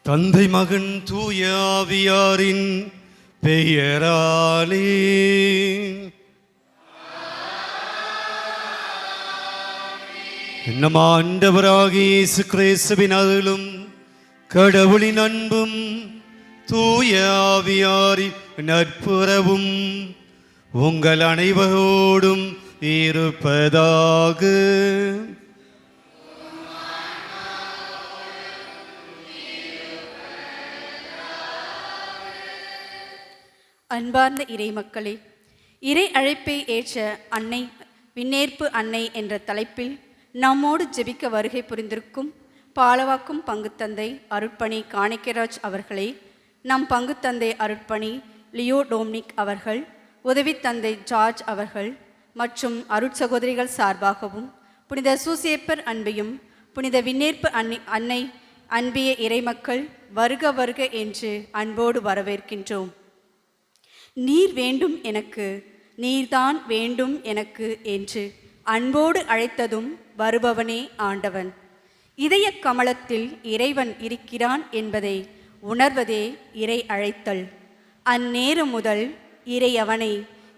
தந்தை மகன் தூய ஆவியாரின் பெயராலே. நம் ஆண்டவராகிய இயேசு கிறிஸ்துவின் அருளும் கடவுளின் அன்பும் தூய ஆவியாரின் நட்புறவும் உங்கள் அனைவரோடும் இருப்பதாக. அன்பார்ந்த இறை மக்களே, இறை அழைப்பை ஏற்ற அன்னை விண்ணேற்பு அன்னை என்ற தலைப்பில் நம்மோடு ஜெபிக்க வருகை புரிந்திருக்கும் பாலவாக்கும் பங்குத்தந்தை அருட்பணி காணிக்கராஜ் அவர்களை, நம் பங்குத்தந்தை அருட்பணி லியோ டோம்னிக் அவர்கள், உதவி தந்தை ஜார்ஜ் அவர்கள் மற்றும் அருட்சகோதரிகள் சார்பாகவும் புனித சூசேப்பர் அன்பையும் புனித விண்ணேற்பு அன்னை அன்பிய இறைமக்கள் வருக வருக என்று அன்போடு வரவேற்கின்றோம். நீர் வேண்டும் எனக்கு, நீர்தான் வேண்டும் எனக்கு என்று அன்போடு அழைத்ததும் வருபவனே ஆண்டவன். இதய கமலத்தில் இறைவன் இருக்கிறான் என்பதை உணர்வதே இறை அழைத்தல். அந்நேரம் முதல் இறை அவனை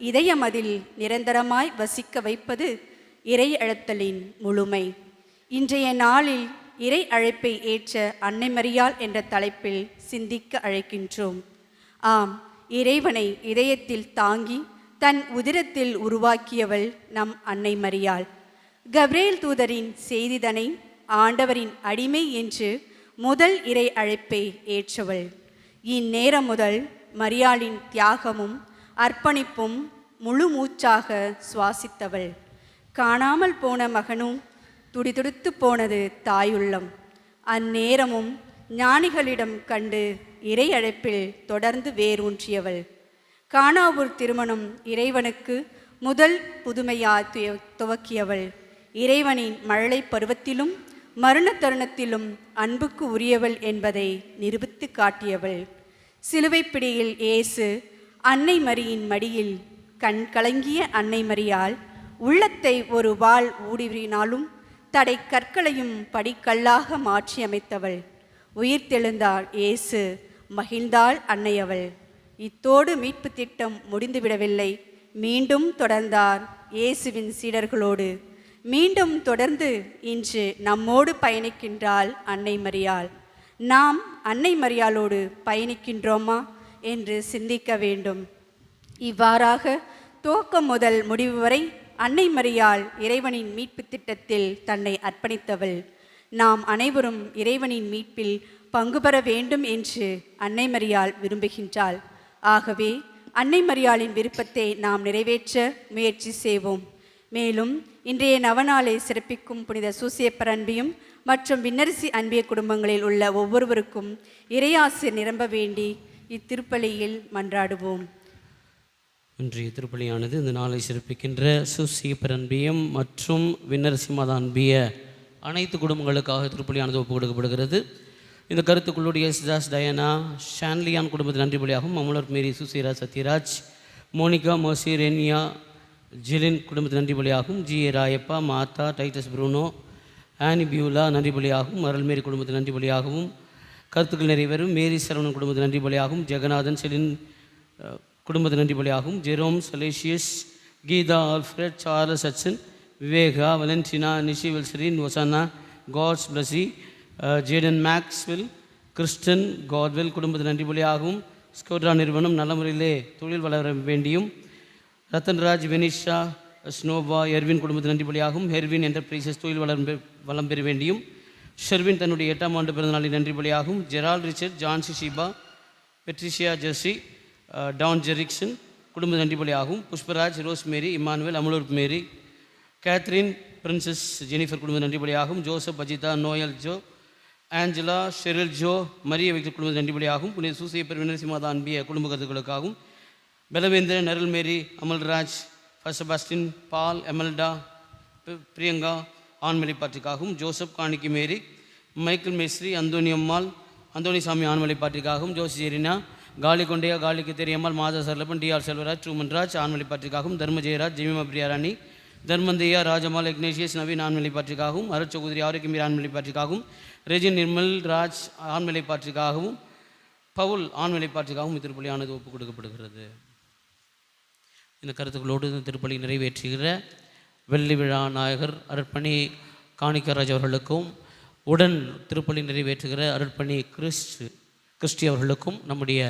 இதயமதில் நிரந்தரமாய் வசிக்க வைப்பது இறை அழைத்தலின் முழுமை. இன்றைய நாளில் இறை அழைப்பை ஏற்ற அன்னை மரியாள் என்ற தலைப்பில் சிந்திக்க அழைக்கின்றோம். ஆம், இறைவனை இதயத்தில் தாங்கி தன் உதிரத்தில் உருவாக்கியவள் நம் அன்னை மரியாள். கப்ரேல் தூதரின் செய்திதனை ஆண்டவரின் அடிமை என்று முதல் இறை அழைப்பை ஏற்றவள். இந்நேரம் முதல் மரியாளின் தியாகமும் அர்ப்பணிப்பும் முழு மூச்சாக சுவாசித்தவள். காணாமல் போன மகனும் துடிதுடித்து போனது தாயுள்ளம். அந்நேரமும் ஞானிகளிடம் கண்டு இறை அழைப்பில் தொடர்ந்து வேரூன்றியவள். கானாவூர் திருமணம் இறைவனுக்கு முதல் புதுமையாய் துவக்கியவள். இறைவனின் மழலை பருவத்திலும் மரண தருணத்திலும் அன்புக்கு உரியவள் என்பதை நிரூபித்து காட்டியவள். சிலுவை பிடியில் இயேசு அன்னை மரியின் மடியில் கண் கலங்கிய அன்னை மரியாள் உள்ளத்தை ஒரு வாள் ஊடுருவினாலும் தடை கற்களையும் படிக்கல்லாக மாற்றி அமைத்தவள். உயிர்த்தெழுந்தாள் இயேசு, மகிழ்ந்தாள் அன்னையவள். இத்தோடு மீட்பு திட்டம் முடிந்துவிடவில்லை. மீண்டும் தொடர்ந்தார் இயேசுவின் சீடர்களோடு. மீண்டும் தொடர்ந்து இன்று நம்மோடு பயணிக்கின்றாள் அன்னை மரியாள். நாம் அன்னை மரியாளோடு பயணிக்கின்றோமா என்று சிந்திக்க வேண்டும். இவ்வாறாக துவக்கம் முதல் முடிவு வரை அன்னை மரியாள் இறைவனின் மீட்பு திட்டத்தில் தன்னை அர்ப்பணித்தவள். நாம் அனைவரும் இறைவனின் மீட்பில் பங்கு பெற வேண்டும் என்று அன்னை மரியாள் விரும்புகின்றாள். ஆகவே அன்னை மரியாளின் விருப்பத்தை நாம் நிறைவேற்ற முயற்சி செய்வோம். மேலும் இன்றைய நவநாளை சிறப்பிக்கும் புனித சூசேப்பர் அன்பியும் மற்றும் விண்ணரசி அன்பிய குடும்பங்களில் உள்ள ஒவ்வொருவருக்கும் இறையாசி நிரம்ப வேண்டி இத்திருப்பலியில் மன்றாடுவோம். இன்றைய திருப்பலியானது இந்த நாளை சிறப்பிக்கின்ற சூசேப்பர் அன்பியம் மற்றும் விண்ணரசி மாதா அன்பிய அனைத்து குடும்பங்களுக்காக திருப்பலியானது ஒப்புக் கொடுக்கப்படுகிறது. இந்த கருத்துக்களுடைய சிதாஸ் டயனா ஷான்லியான் குடும்பத்தின் நன்றி பலியாகும். அமலர் மேரி சுசீரா சத்யராஜ் மோனிகா மர்சி ரெனியா ஜிலின் குடும்பத்தின் நன்றி பலியாகும். ஜி ஏ ராயப்பா மாத்தா டைட்டஸ் ப்ரூனோ ஆனி பியூலா நன்றி பலியாகும். அருள்மேரி குடும்பத்தின் நன்றி பலியாகவும் கருத்துக்கள் நிறைவேறும். மேரி சரவணன் குடும்பத்தின் நன்றி பலியாகும். ஜெகநாதன் செலின் குடும்பத்தின் நன்றி பலியாகும். Jerome Salesius Geetha Alfred Charles Sachan Viveka Valentina Nishi வில்சரின் ஒசானா காட்ஸ் Blessy Jayden Maxwell Kristen Godwell குடும்பத்தின் நன்றி பலியாகவும். ஸ்கோட்ரா நிறுவனம் நல்ல முறையிலே தொழில் வளர வேண்டியும். ரத்தன்ராஜ் வெனிஷா ஸ்னோபா எர்வின் குடும்பத்தின் நன்றி பலியாகும். ஹெர்வின் என்டர்பிரைசஸ் தொழில் வளம் பெற வேண்டியும். ஷெர்வின் தன்னுடைய 8ஆம் ஆண்டு பிறந்தநாளில் நன்றி பலியாகும். Gerald Richard Jhansi Sheeba Patricia Jersey Don Jerickson குடும்ப நன்றி பலியாகும். புஷ்பராஜ் ரோஸ் மேரி இமானுவேல் அமலூர் மேரி கேத்ரின் பிரின்சஸ் ஜெனிஃபர் குடும்ப நன்றி பலியாகும். Joseph Ajitha Noel Joe Angela Sheryl Joe Maria Victor குடும்ப நன்றி பலியாகும். புனித சூசேப்பர் விண்ணரசி மாதா அன்பிய குடும்ப கருத்துக்களுக்காகவும் பெலவேந்திரன் நரல் மேரி அமல்ராஜ் ஃபர்சபாஸ்டின் பால் எமல்டா பிரியங்கா ஆண்மலை பாட்டிற்காகவும். ஜோசப் காணிக்கி மேரி மைக்கேல் மேஸ்ரி அந்தோனியம்மாள் அந்தோனிசாமி ஆண்மலை பாட்டிற்காகவும். ஜோசி ஜெரினா காலி கொண்டையா காலிக்கு தெரியம்மாள் மாதா சர்லப்பன் டிஆர் செல்வராஜ் ட்ரூமன்ராஜ் ஆண்மலை பாட்டிற்காகவும். தர்ம ஜெயராஜ் ஜெமிமா பிரியாராணி தர்மந்தையா ராஜமால் இக்னேஷியஸ் நவீன் ஆண்மலை பாற்றிக்காகவும், அருட்சகோதரி ஆரோக்கியமீர் ஆண்மலை பாற்றிக்காகவும், ரெஜின் நிர்மல் ராஜ் ஆண்மலை பாற்றிக்காகவும், பவுல் ஆண்மலை பாற்றிக்காகவும் இத்திருப்பலியானது ஒப்புக் கொடுக்கப்படுகிறது. இந்த கருத்துக்களோடு இந்த திருப்பலி நிறைவேற்றுகிற வெள்ளி விழா நாயகர் அருட்பணி காணிக்கராஜ் அவர்களுக்கும், உடன் திருப்பலி நிறைவேற்றுகிற அருட்பணி கிறிஸ்டி அவர்களுக்கும் நம்முடைய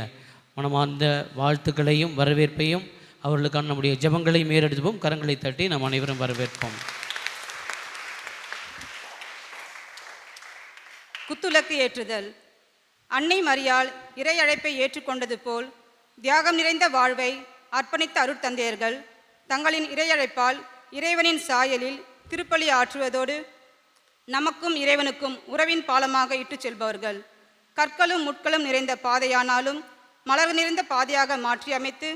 மனமார்ந்த வாழ்த்துக்களையும் வரவேற்பையும் அவர்களுக்கான நம்முடைய ஜெபங்களையும் ஏறெடுப்போம். கரங்களை தட்டி நாம் அனைவரும் வரவேற்போம். குத்துலக்கு ஏற்றுதல். அன்னை மரியாள் இறை அழைப்பை ஏற்றுக்கொண்டது போல் தியாகம் நிறைந்த வாழ்வை அர்ப்பணித்த அருட்தந்தையர்கள் தங்களின் இறையழைப்பால் இறைவனின் சாயலில் திருப்பலி ஆற்றுவதோடு நமக்கும் இறைவனுக்கும் உறவின் பாலமாக இட்டுச் செல்பவர்கள். கற்களும் முட்களும் நிறைந்த பாதையானாலும் மலர் நிறைந்த பாதையாக மாற்றி அமைத்து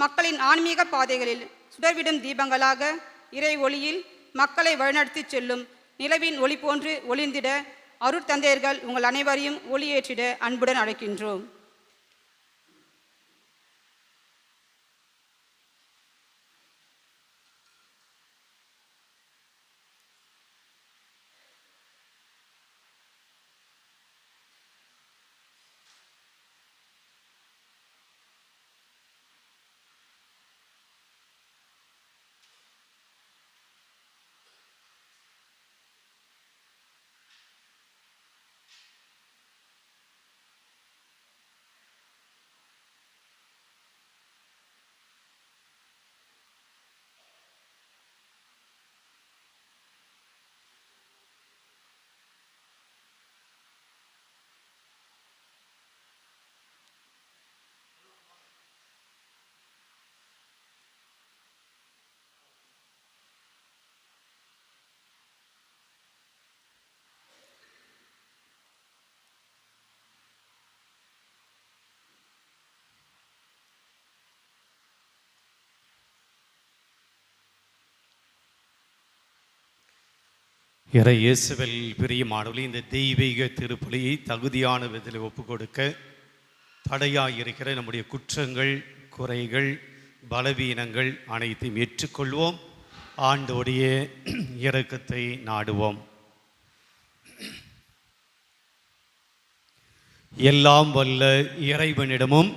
மக்களின் ஆன்மீக பாதைகளில் சுடர்விடும் தீபங்களாக இறை ஒளியில் மக்களை வழிநடத்தி செல்லும் நிலவின் ஒளி போன்று ஒளிர்ந்திட அருட்தந்தையர்கள் உங்கள் அனைவரையும் ஒளியேற்றிட அன்புடன் அழைக்கின்றோம். இறை இயேசுவில் பிரியமானவர்களே, இந்த தெய்வீக திருப்பலியை தகுதியான விதத்தில் ஒப்புக் கொடுக்க தடையாயிருக்கிற நம்முடைய குற்றங்கள், குறைகள், பலவீனங்கள் அனைத்தையும் ஏற்றுக்கொள்வோம். ஆண்டோடைய இரக்கத்தை நாடுவோம். எல்லாம் வல்ல இறைவனிடமும்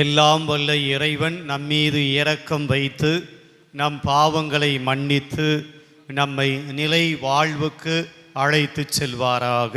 எல்லாம் வல்ல இறைவன் நம்மீது இரக்கம் வைத்து நம் பாவங்களை மன்னித்து நம்மை நிலை வாழ்வுக்கு அழைத்து செல்வாராக.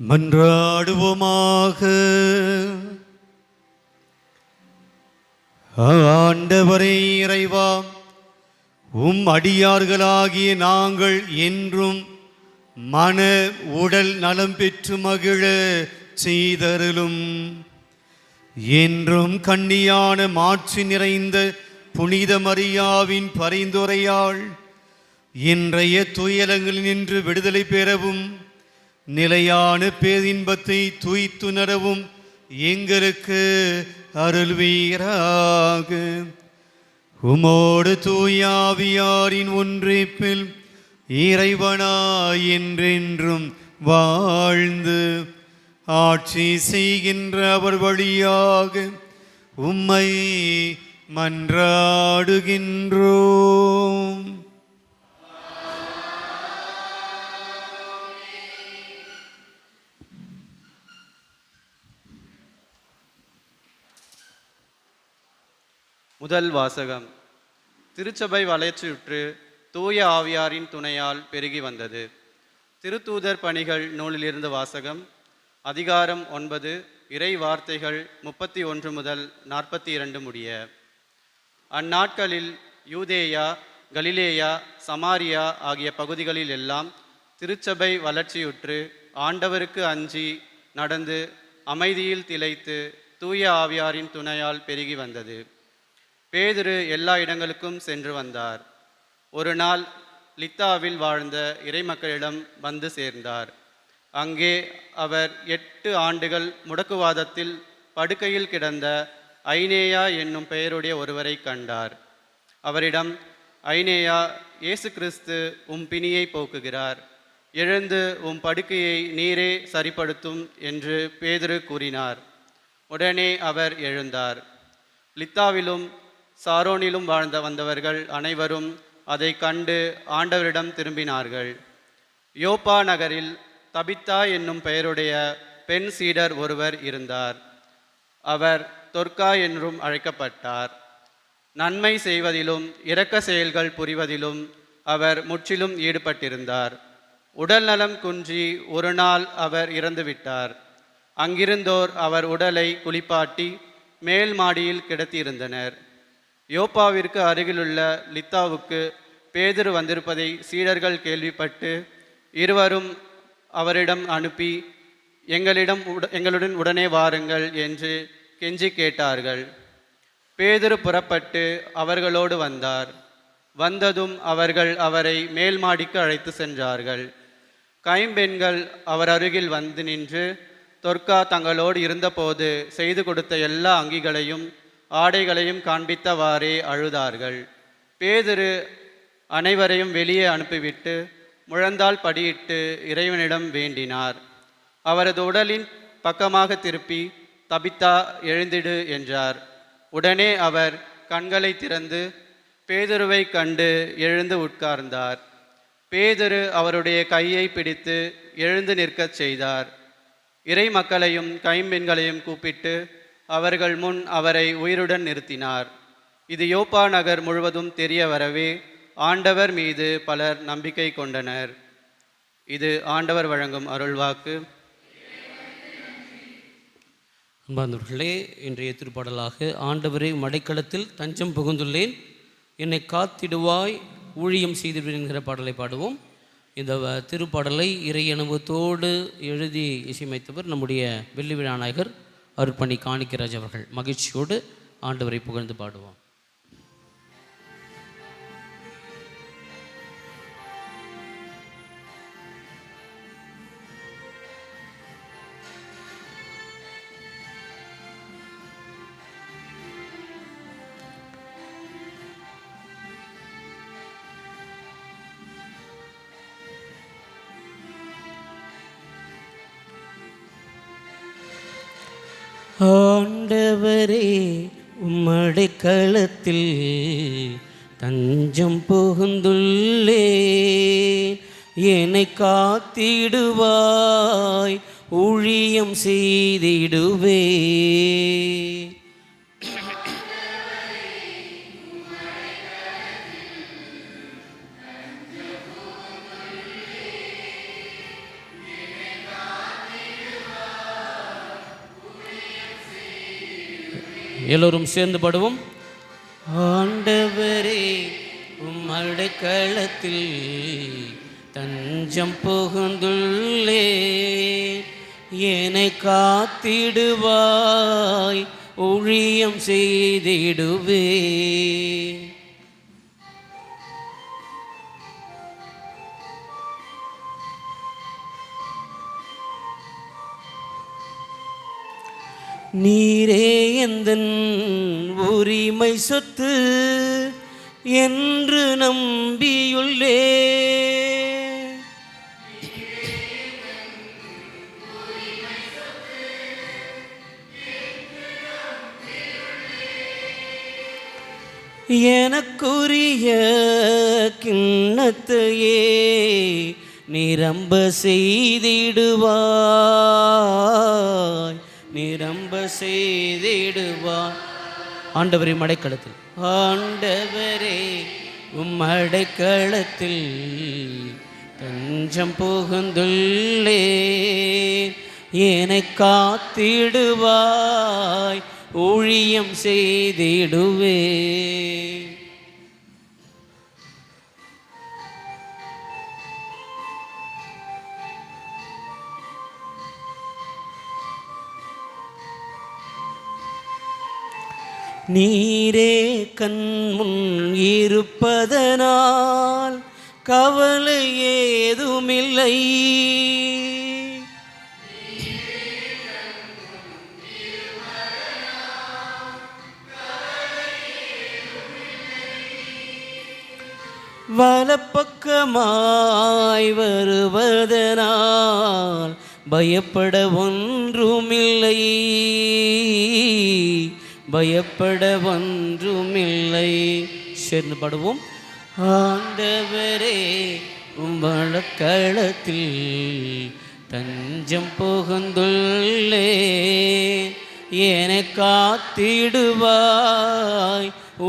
மன்றாடுவோமாக. ஆண்டவரே இறைவா, உம் அடியார்களாகிய நாங்கள் என்றும் மன உடல் நலம் பெற்று மகிழ செய்தருளும். என்றும் கன்னியான மாட்சி நிறைந்த புனித மரியாவின் பரிந்துரையால் இன்றைய துயரங்களினின்று விடுதலை பெறவும் நிலையான பேரின்பத்தை துய்த்துணரவும் எங்களுக்கு அருள்வீராக. உமோடு தூயாவியாரின் ஒன்றிப்பில் இறைவனாய் என்றென்றும் வாழ்ந்து ஆட்சி செய்கின்ற அவர் வழியாக உம்மை மன்றாடுகின்றோம். முதல் வாசகம். திருச்சபை வளர்ச்சியுற்று தூய ஆவியாரின் துணையால் பெருகி வந்தது. திருத்தூதர் பணிகள் நூலிலிருந்து வாசகம். அதிகாரம் 9, இறை வார்த்தைகள் 31 முதல் 42 முடிய. அந்நாட்களில் யூதேயா, கலிலேயா, சமாரியா ஆகிய பகுதிகளில் எல்லாம் திருச்சபை வளர்ச்சியுற்று ஆண்டவருக்கு அஞ்சி நடந்து அமைதியில் திளைத்து தூய ஆவியாரின் துணையால் பெருகி வந்தது. பேதுரு எல்லா இடங்களுக்கும் சென்று வந்தார். ஒரு நாள் லித்தாவில் வாழ்ந்த இறைமக்களிடம் வந்து சேர்ந்தார். அங்கே அவர் 8 ஆண்டுகள் முடக்குவாதத்தில் படுக்கையில் கிடந்த ஐனேயா என்னும் பெயருடைய ஒருவரை கண்டார். அவரிடம், ஐனேயா, இயேசு கிறிஸ்து உம் பிணியை போக்குகிறார், எழுந்து உம் படுக்கையை நீரே சரிப்படுத்தும் என்று பேதுரு கூறினார். உடனே அவர் எழுந்தார். லித்தாவிலும் சாரோனிலும் வந்தவர்கள் அனைவரும் அதை கண்டு ஆண்டவரிடம் திரும்பினார்கள். யோப்பா நகரில் தபித்தா என்னும் பெயருடைய பெண் சீடர் ஒருவர் இருந்தார். அவர் தொர்க்கா என்றும் அழைக்கப்பட்டார். நன்மை செய்வதிலும் இரக்க செயல்கள் புரிவதிலும் அவர் முற்றிலும் ஈடுபட்டிருந்தார். உடல் நலம் குன்றி ஒரு நாள் அவர் இறந்துவிட்டார். அங்கிருந்தோர் அவர் உடலை குளிப்பாட்டி மேல் மாடியில் கிடத்தியிருந்தனர். யோப்பாவிற்கு அருகிலுள்ள லித்தாவுக்கு பேதுரு வந்திருப்பதை சீடர்கள் கேள்விப்பட்டு இருவரும் அவரிடம் அனுப்பி, எங்களுடன் உடனே வாருங்கள் என்று கெஞ்சி கேட்டார்கள். பேதுரு புறப்பட்டு அவர்களோடு வந்தார். வந்ததும் அவர்கள் அவரை மேல் மாடிக்கு அழைத்து சென்றார்கள். கைம்பெண்கள் அவர் அருகில் வந்து நின்று, தொர்க்கா தங்களோடு இருந்தபோது செய்து கொடுத்த எல்லா அங்கிகளையும் ஆடைகளையும் காண்பித்தவாறே அழுதார்கள். பேதுரு அனைவரையும் வெளியே அனுப்பிவிட்டு முழந்தால் படியிட்டு இறைவனிடம் வேண்டினார். அவரது உடலின் பக்கமாக திருப்பி, தபித்தா, எழுந்திடு என்றார். உடனே அவர் கண்களை திறந்து பேதுருவை கண்டு எழுந்து உட்கார்ந்தார். பேதுரு அவருடைய கையை பிடித்து எழுந்து நிற்கச் செய்தார். இறை மக்களையும் கைம்பெண்களையும் கூப்பிட்டு அவர்கள் முன் அவரை உயிருடன் நிறுத்தினார். இது யோப்பா நகர் முழுவதும் தெரிய வரவே ஆண்டவர் மீது பலர் நம்பிக்கை கொண்டனர். இது ஆண்டவர் வழங்கும் அருள்வாக்கு. அன்பார்ந்தவர்களே, இன்றைய திருப்பாடலாக ஆண்டவரே மடைக்களத்தில் தஞ்சம் புகுந்துள்ளேன், என்னை காத்திடுவாய், ஊழியம் செய்திடுவேன் என்கிற பாடலை பாடுவோம். இந்த திருப்பாடலை இறை அனுபவத்தோடு எழுதி இசையமைத்தவர் நம்முடைய வெள்ளி விழா நாயகர் அருட்பணி காணிக்கராஜ் அவர்கள். மகிழ்ச்சியோடு ஆண்டவரை புகழ்ந்து பாடுவோம். ஆண்டவரே உம்மடை களத்தில் தஞ்சம் புகுந்துள்ளே, என்னை காத்திடுவாய், ஊழியம் செய்திடுவே. எல்லோரும் சேர்ந்து பாடுவோம். ஆண்டவரே உம் அடைக்கலத்தில் தஞ்சம் புகுந்துள்ளே, என்னை காத்திடுவாய், ஊழியம் செய்திடுவே. நீரே எந்தன் உரிமை சொத்து என்று நம்பியுள்ளே, எனக்குரிய கிண்ணத்தையே நிரம்ப செய்திடுவாய், நிரம்ப செய்திடுவாய். ஆண்டவரே மடைக்களத்தில், ஆண்டவரே உம் அடைக்கலத்தில் தஞ்சம் புகுந்துள்ளே, என்னை காத்திடுவாய், ஊழியம் செய்திடுவே. நீரே கண்முன் இருப்பதனால் கவலை ஏதுமில்லை, வலப்பக்கமாய் வருவதனால் பயப்பட ஒன்றுமில்லை, பயப்பட ஒன்றுமில்லை. சேர்ந்து பாடுவோம். ஆண்டவரே உம் அடைக்கலத்தில் தஞ்சம் புகுந்துள்ளே, என்னை காத்திடுவாய்,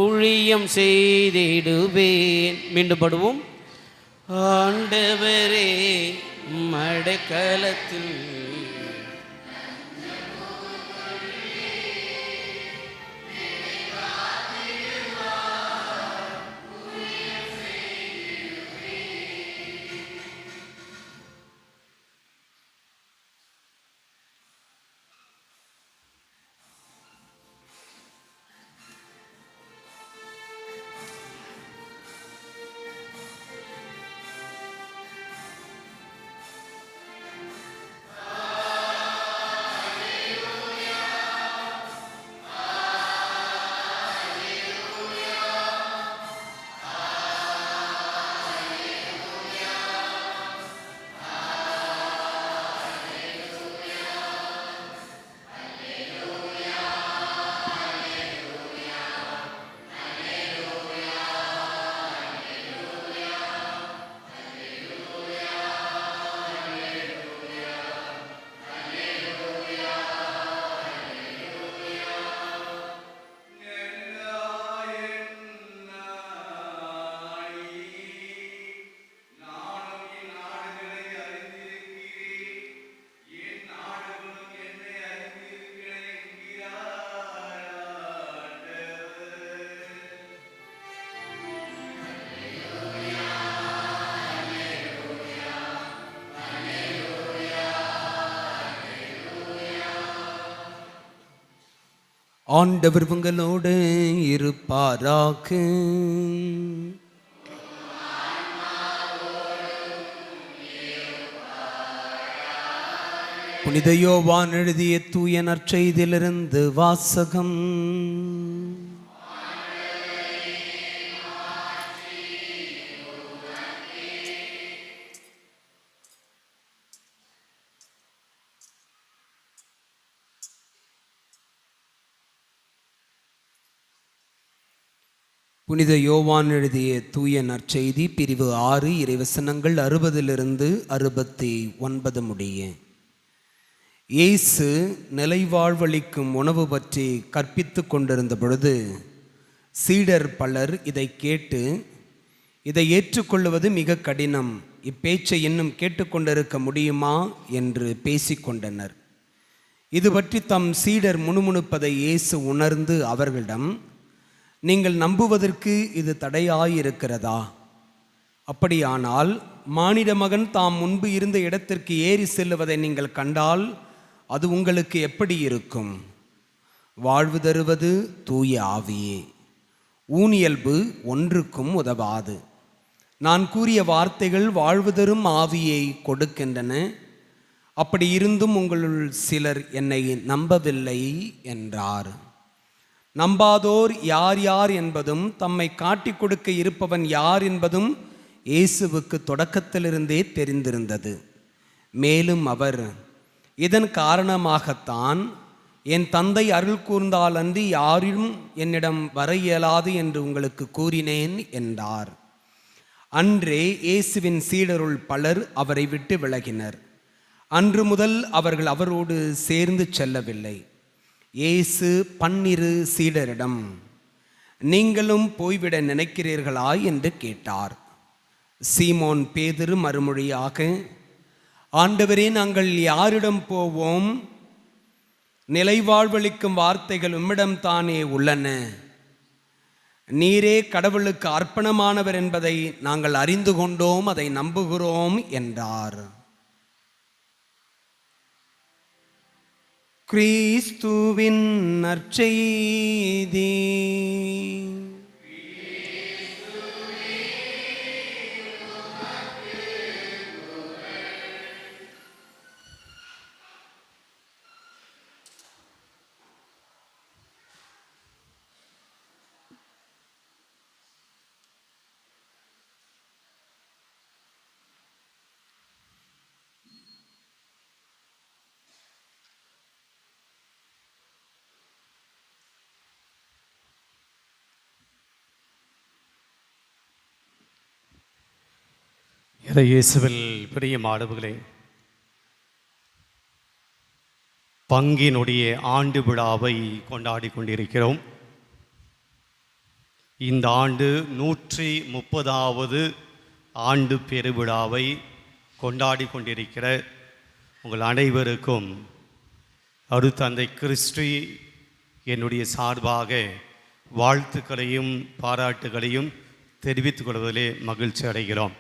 ஊழியம் செய்திடுவேன். மீண்டும் பாடுவோம். ஆண்டவரே உம் அடைக்கலத்தில் ஆண்டவர் உங்களோடு இருப்பாராக. புனித யோவான் எழுதிய தூய நற்செய்தியிலிருந்து வாசகம். புனித யோவான் எழுதிய தூய நற்செய்தி பிரிவு 6 இறைவசனங்கள் 60 69 முடிய. இயேசு நிலைவாழ்வளிக்கும் உணவு பற்றி கற்பித்து கொண்டிருந்த பொழுது சீடர் பலர் இதை கேட்டு, இதை ஏற்றுக்கொள்வது மிக கடினம், இப்பேச்சை இன்னும் கேட்டுக்கொண்டிருக்க முடியுமா என்று பேசிக்கொண்டனர். இது பற்றி தம் சீடர் முணுமுணுப்பதை இயேசு உணர்ந்து அவர்களிடம், நீங்கள் நம்புவதற்கு இது தடையாயிருக்கிறதா? அப்படியானால் மானிட மகன் தாம் முன்பு இருந்த இடத்திற்கு ஏறி செல்லுவதை நீங்கள் கண்டால் அது உங்களுக்கு எப்படி இருக்கும்? வாழ்வு தருவது தூய ஆவியே. ஊனியல்பு ஒன்றுக்கும் உதவாது. நான் கூறிய வார்த்தைகள் வாழ்வு தரும் ஆவியை கொடுக்கின்றன. அப்படி இருந்தும் உங்களுள் சிலர் என்னை நம்பவில்லை என்றார். நம்பாதோர் யார் யார் என்பதும் தம்மை காட்டிக் கொடுக்க இருப்பவன் யார் என்பதும் இயேசுவுக்கு தொடக்கத்திலிருந்தே தெரிந்திருந்தது. மேலும் அவர், இதன் காரணமாகத்தான் என் தந்தை அருள் கூர்ந்தால் அன்றி யாரும் என்னிடம் வர இயலாது என்று உங்களுக்கு கூறினேன் என்றார். அன்றே இயேசுவின் சீடருள் பலர் அவரை விட்டு விலகினர். அன்று முதல் அவர்கள் அவரோடு சேர்ந்து செல்லவில்லை. இயேசு 12 சீடரிடம், நீங்களும் போய்விட நினைக்கிறீர்களா என்று கேட்டார். சீமோன் பேதுரு மறுமொழியாக, ஆண்டவரே, நாங்கள் யாரிடம் போவோம்? நிலைவாழ்வளிக்கும் வார்த்தைகள் உம்மிடம் தானே உள்ளன. நீரே கடவுளுக்கு அர்ப்பணமானவர் என்பதை நாங்கள் அறிந்து கொண்டோம், அதை நம்புகிறோம் என்றார். கிறிஸ்துவின் நற்செய்தி. இயேசுவில் பிரியமானவர்களே, பங்கினுடைய ஆண்டு விழாவை கொண்டாடி கொண்டிருக்கிறோம். இந்த ஆண்டு 130வது ஆண்டு பெருவிழாவை கொண்டாடி கொண்டிருக்கிற உங்கள் அனைவருக்கும் அருட்தந்தை கிறிஸ்டி என்னுடைய சார்பாக வாழ்த்துக்களையும் பாராட்டுகளையும் தெரிவித்துக் கொள்வதிலே மகிழ்ச்சி அடைகிறோம்.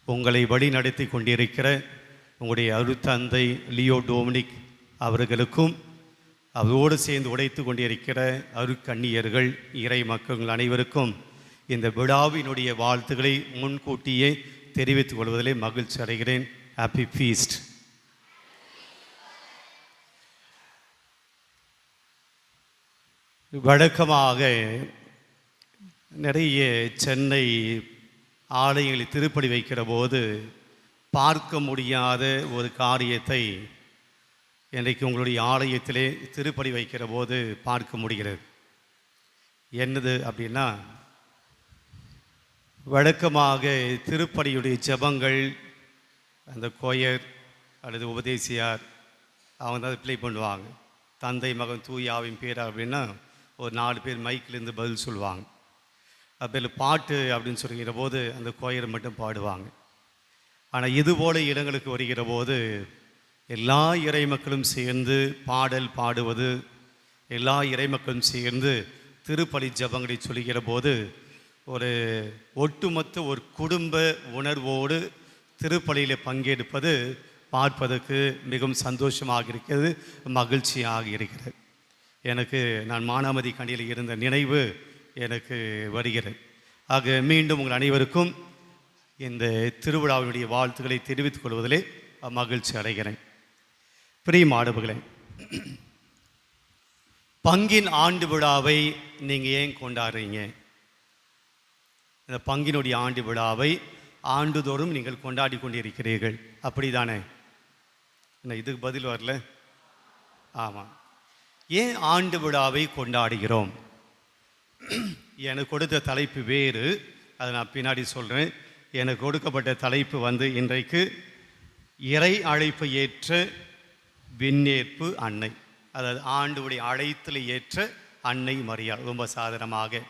உங்களை வழி நடத்தி கொண்டிருக்கிற உங்களுடைய அருட்தந்தை லியோ டோமினிக் அவர்களுக்கும், அவரோடு சேர்ந்து உடைத்து கொண்டிருக்கிற அருட்கண்ணியர்கள், இறை மக்கள் அனைவருக்கும் இந்த விழாவினுடைய வாழ்த்துக்களை முன்கூட்டியே தெரிவித்துக் கொள்வதிலே மகிழ்ச்சி அடைகிறேன். Happy feast. வழக்கமாக நிறைய சென்னை ஆலயங்களில் திருப்பலி வைக்கிற போது பார்க்க முடியாத ஒரு காரியத்தை இன்றைக்கு உங்களுடைய ஆலயத்திலே திருப்பலி வைக்கிற போது பார்க்க முடிகிறது. என்னது அப்படின்னா, வழக்கமாக திருப்பலியுடைய ஜெபங்கள் அந்த கொயர் அல்லது உபதேசியார் அவங்க தான் ப்ளே பண்ணுவாங்க. தந்தை மகன் தூயாவின் பேர் அப்படின்னா ஒரு 4 பேர் மைக்கிலேருந்து பதில் சொல்லுவாங்க. அப்போ பாட்டு அப்படின்னு சொல்கிற போது அந்த கோயர் மட்டும் பாடுவாங்க. ஆனால் இதுபோல இடங்களுக்கு வருகிற போது எல்லா இறை மக்களும் சேர்ந்து பாடல் பாடுவது, எல்லா இறை மக்களும் சேர்ந்து திருப்பலி ஜபங்களை சொல்கிற போது ஒரு ஒட்டுமொத்த ஒரு குடும்ப உணர்வோடு திருப்பலியில் பங்கெடுப்பது பார்ப்பதற்கு மிகவும் சந்தோஷமாக இருக்கிறது, மகிழ்ச்சியாக இருக்கிறது. எனக்கு நான் மானாமதி கண்டியில் இருந்த நினைவு எனக்கு வருகிறது. ஆக மீண்டும் உங்கள் அனைவருக்கும் இந்த திருவிழாவினுடைய வாழ்த்துக்களை தெரிவித்துக் கொள்வதிலே மகிழ்ச்சி அடைகிறேன். பிரியமானவர்களே, பங்கின் ஆண்டு விழாவை நீங்கள் ஏன் கொண்டாடுறீங்க? இந்த பங்கினுடைய ஆண்டு விழாவை ஆண்டுதோறும் நீங்கள் கொண்டாடி கொண்டிருக்கிறீர்கள், அப்படி தானே? என்ன இதுக்கு பதில் வரல? ஆமாம். ஏன் ஆண்டு விழாவை கொண்டாடுகிறோம்? எனக்கு கொடுத்த தலைப்பு வேறு, அதை நான் பின்னாடி சொல்கிறேன். எனக்கு கொடுக்கப்பட்ட தலைப்பு இன்றைக்கு இறை அழைப்பை ஏற்ற விண்ணேற்பு அன்னை, அதாவது ஆண்டுடைய அழைத்தலை ஏற்ற அன்னை மரியாள். ரொம்ப சாதாரணமாக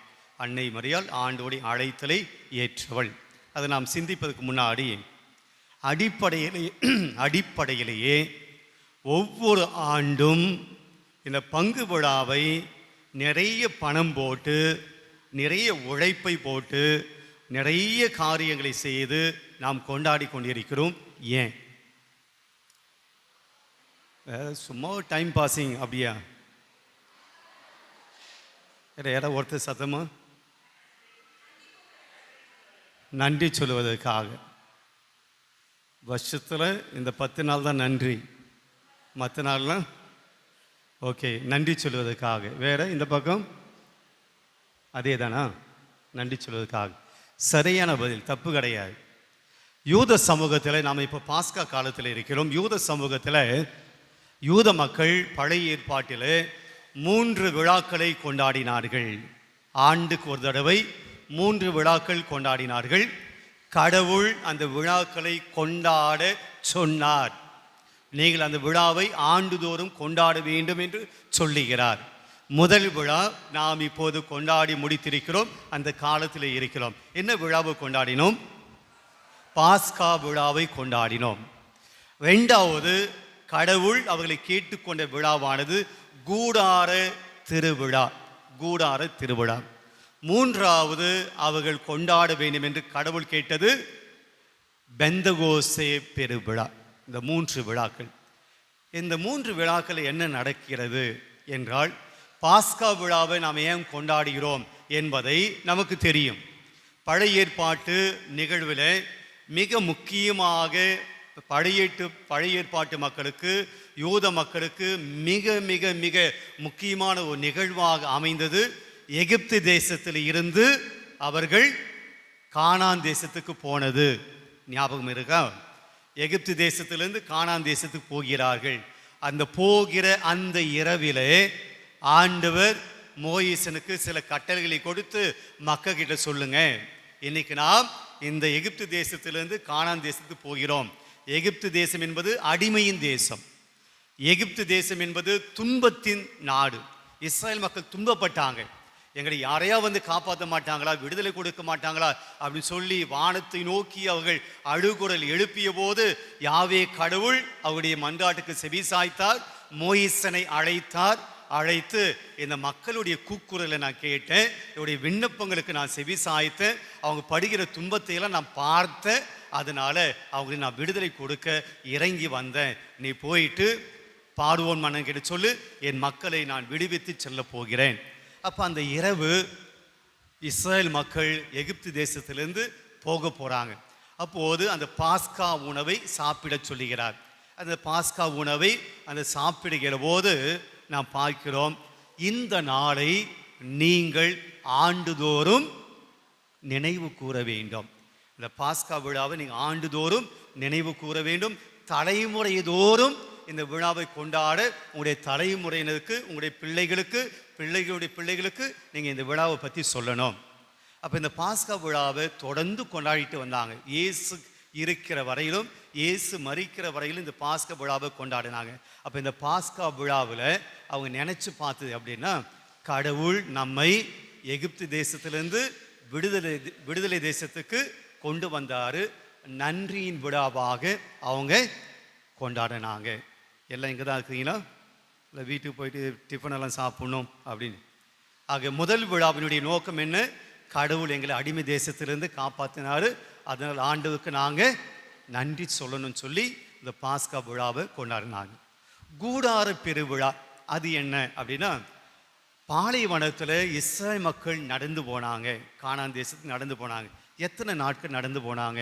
அன்னை மரியாள் ஆண்டுடைய அழைத்தலை ஏற்றவள். அதை நாம் சிந்திப்பதற்கு முன்னாடி அடிப்படையிலேயே ஒவ்வொரு ஆண்டும் இந்த பங்கு விழாவை நிறைய பணம் போட்டு, நிறைய உழைப்பை போட்டு, நிறைய காரியங்களை செய்து நாம் கொண்டாடி கொண்டிருக்கிறோம். ஏன்? சும்மா டைம் பாஸிங் அப்படியா? யாராவது ஒருத்தர் சத்தமா? நன்றி சொல்லுவதற்காக. வருஷத்தில் இந்த 10 நாள் தான் நன்றி, மற்ற நாள்லாம் ஓகே நன்றி சொல்லுவதற்காக. வேற இந்த பக்கம் அதே தானா? நன்றி சொல்வதற்காக. சரியான பதில், தப்பு கிடையாது. யூத சமூகத்தில் நாம் இப்போ பாஸ்கா காலத்தில் இருக்கிறோம். யூத சமூகத்தில் யூத மக்கள் பழைய ஏற்பாட்டில் 3 விழாக்களை கொண்டாடினார்கள். ஆண்டுக்கு ஒரு தடவை 3 விழாக்கள் கொண்டாடினார்கள். கடவுள் அந்த விழாக்களை கொண்டாட சொன்னார். நீங்கள் அந்த விழாவை ஆண்டுதோறும் கொண்டாட வேண்டும் என்று சொல்லுகிறார். முதல் விழா நாம் இப்போது கொண்டாடி முடித்திருக்கிறோம், அந்த காலத்தில் இருக்கிறோம். என்ன விழாவை கொண்டாடினோம்? பாஸ்கா விழாவை கொண்டாடினோம். 2வது கடவுள் அவர்களை கேட்டுக்கொண்ட விழாவானது கூடார திருவிழா. கூடார திருவிழா. 3வது அவர்கள் கொண்டாட வேண்டும் என்று கடவுள் கேட்டது பெந்தகோஸ்தே பெருவிழா. இந்த 3 விழாக்கள். இந்த 3 விழாக்கள் என்ன நடக்கிறது என்றால், பாஸ்கா விழாவை நாம் ஏன் கொண்டாடுகிறோம் என்பதை நமக்கு தெரியும். பழைய ஏற்பாட்டு நிகழ்வில் மிக முக்கியமாக பழைய ஏற்பாட்டு மக்களுக்கு, யூத மக்களுக்கு மிக மிக மிக முக்கியமான ஒரு நிகழ்வாக அமைந்தது எகிப்து தேசத்தில் இருந்து அவர்கள் கானான் தேசத்துக்கு போனது. ஞாபகம் இருக்கா? எகிப்து தேசத்திலிருந்து கானான் தேசத்துக்கு போகிறார்கள். அந்த போகிற அந்த இரவிலே ஆண்டவர் மோயிசனுக்கு சில கட்டளைகளை கொடுத்து மக்கள்கிட்ட சொல்லுங்க, இன்னைக்கு நாம் இந்த எகிப்து தேசத்திலிருந்து கானான் தேசத்துக்கு போகிறோம். எகிப்து தேசம் என்பது அடிமையின் தேசம். எகிப்து தேசம் என்பது துன்பத்தின் நாடு. இஸ்ரேல் மக்கள் துன்பப்பட்டாங்க. எங்களை யாரையா வந்து காப்பாற்ற மாட்டாங்களா, விடுதலை கொடுக்க மாட்டாங்களா அப்படின்னு சொல்லி வானத்தை நோக்கி அவர்கள் அழுகுரல் எழுப்பிய போது யாவே கடவுள் அவருடைய மன்றாட்டுக்கு செவி சாய்த்தார். மோயிசனை அழைத்து இந்த மக்களுடைய கூக்குரலை நான் கேட்டேன், இவருடைய விண்ணப்பங்களுக்கு நான் செவி சாய்த்தேன், அவங்க படுகிற துன்பத்தை எல்லாம் நான் பார்த்தேன், அதனால அவங்களுக்கு நான் விடுதலை கொடுக்க இறங்கி வந்தேன். நீ போயிட்டு பார்வோன் மன்னன் கிட்ட சொல்லு, என் மக்களை நான் விடுவித்து செல்ல போகிறேன். அப்போ அந்த இரவு இஸ்ரேல் மக்கள் எகிப்து தேசத்திலிருந்து போக போகிறாங்க. அப்போது அந்த பாஸ்கா உணவை சாப்பிட சொல்லுகிறார். அந்த பாஸ்கா உணவை அந்த சாப்பிடுகிற போது நாம் பார்க்கிறோம், இந்த நாளை நீங்கள் ஆண்டுதோறும் நினைவு கூற வேண்டும். இந்த பாஸ்கா விழாவை நீங்கள் ஆண்டுதோறும் நினைவு கூற வேண்டும். தலைமுறை தோறும் இந்த விழாவை கொண்டாட உங்களுடைய தலைமுறையினருக்கு, உங்களுடைய பிள்ளைகளுக்கு, பிள்ளைகளுடைய பிள்ளைகளுக்கு நீங்கள் இந்த விழாவை பற்றி சொல்லணும். அப்போ இந்த பாஸ்கா விழாவை தொடர்ந்து கொண்டாடிட்டு வந்தாங்க. இயேசு இருக்கிற வரையிலும், இயேசு மரிக்கிற வரையிலும் இந்த பாஸ்கா விழாவை கொண்டாடினாங்க. அப்போ இந்த பாஸ்கா விழாவில் அவங்க நினச்சி பார்த்தது அப்படின்னா, கடவுள் நம்மை எகிப்து தேசத்திலேருந்து விடுதலை தேசத்துக்கு கொண்டு வந்தார். நன்றியின் விழாவாக அவங்க கொண்டாடினாங்க. எல்லாம் இங்கே தான் இருக்கிறீங்களா, இல்லை வீட்டுக்கு போயிட்டு டிஃபன் எல்லாம் சாப்பிடணும் அப்படின்னு? ஆக முதல் விழாவினுடைய நோக்கம் என்ன? கடவுள் எங்களை அடிமை தேசத்திலிருந்து காப்பாற்றினார், அதனால் ஆண்டவருக்கு நாங்கள் நன்றி சொல்லணும்னு சொல்லி இந்த பாஸ்கா விழாவை கொண்டாடினாங்க. கூடார பெருவிழா அது என்ன அப்படின்னா, பாலைவனத்தில் இஸ்ரேல் மக்கள் நடந்து போனாங்க, கானான் தேசத்துக்கு நடந்து போனாங்க. எத்தனை நாட்கள் நடந்து போனாங்க,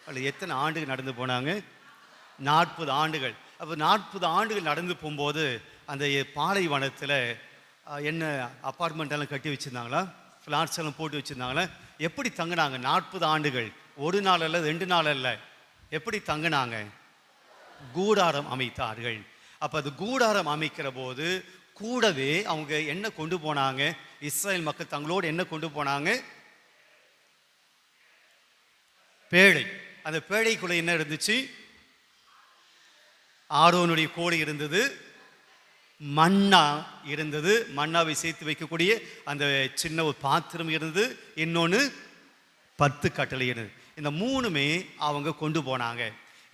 அல்லது எத்தனை ஆண்டுகள் நடந்து போனாங்க? 40 ஆண்டுகள். அப்போ 40 ஆண்டுகள் நடந்து போகும்போது அந்த பாலைவனத்தில் என்ன அப்பார்ட்மெண்ட் எல்லாம் கட்டி வச்சுருந்தாங்களா, ஃப்ளாட்ஸ் எல்லாம் போட்டு வச்சுருந்தாங்களா? எப்படி தங்கினாங்க 40 ஆண்டுகள்? ஒரு நாள் அல்ல, 2 நாள் அல்ல. எப்படி தங்கினாங்க? கூடாரம் அமைத்தார்கள். அப்போ அது கூடாரம் அமைக்கிற போது கூடவே அவங்க என்ன கொண்டு போனாங்க? இஸ்ரேல் மக்கள் தங்களோடு என்ன கொண்டு போனாங்க? பேழை. அந்த பேழைக்குள்ள என்ன இருந்துச்சு? ஆரோனுடைய கோழி இருந்தது, மன்னா இருந்தது, மன்னாவை சேர்த்து வைக்கக்கூடிய அந்த சின்ன ஒரு பாத்திரம் இருந்தது, இன்னொன்று 10 கட்டளை இருந்தது. இந்த 3மே அவங்க கொண்டு போனாங்க.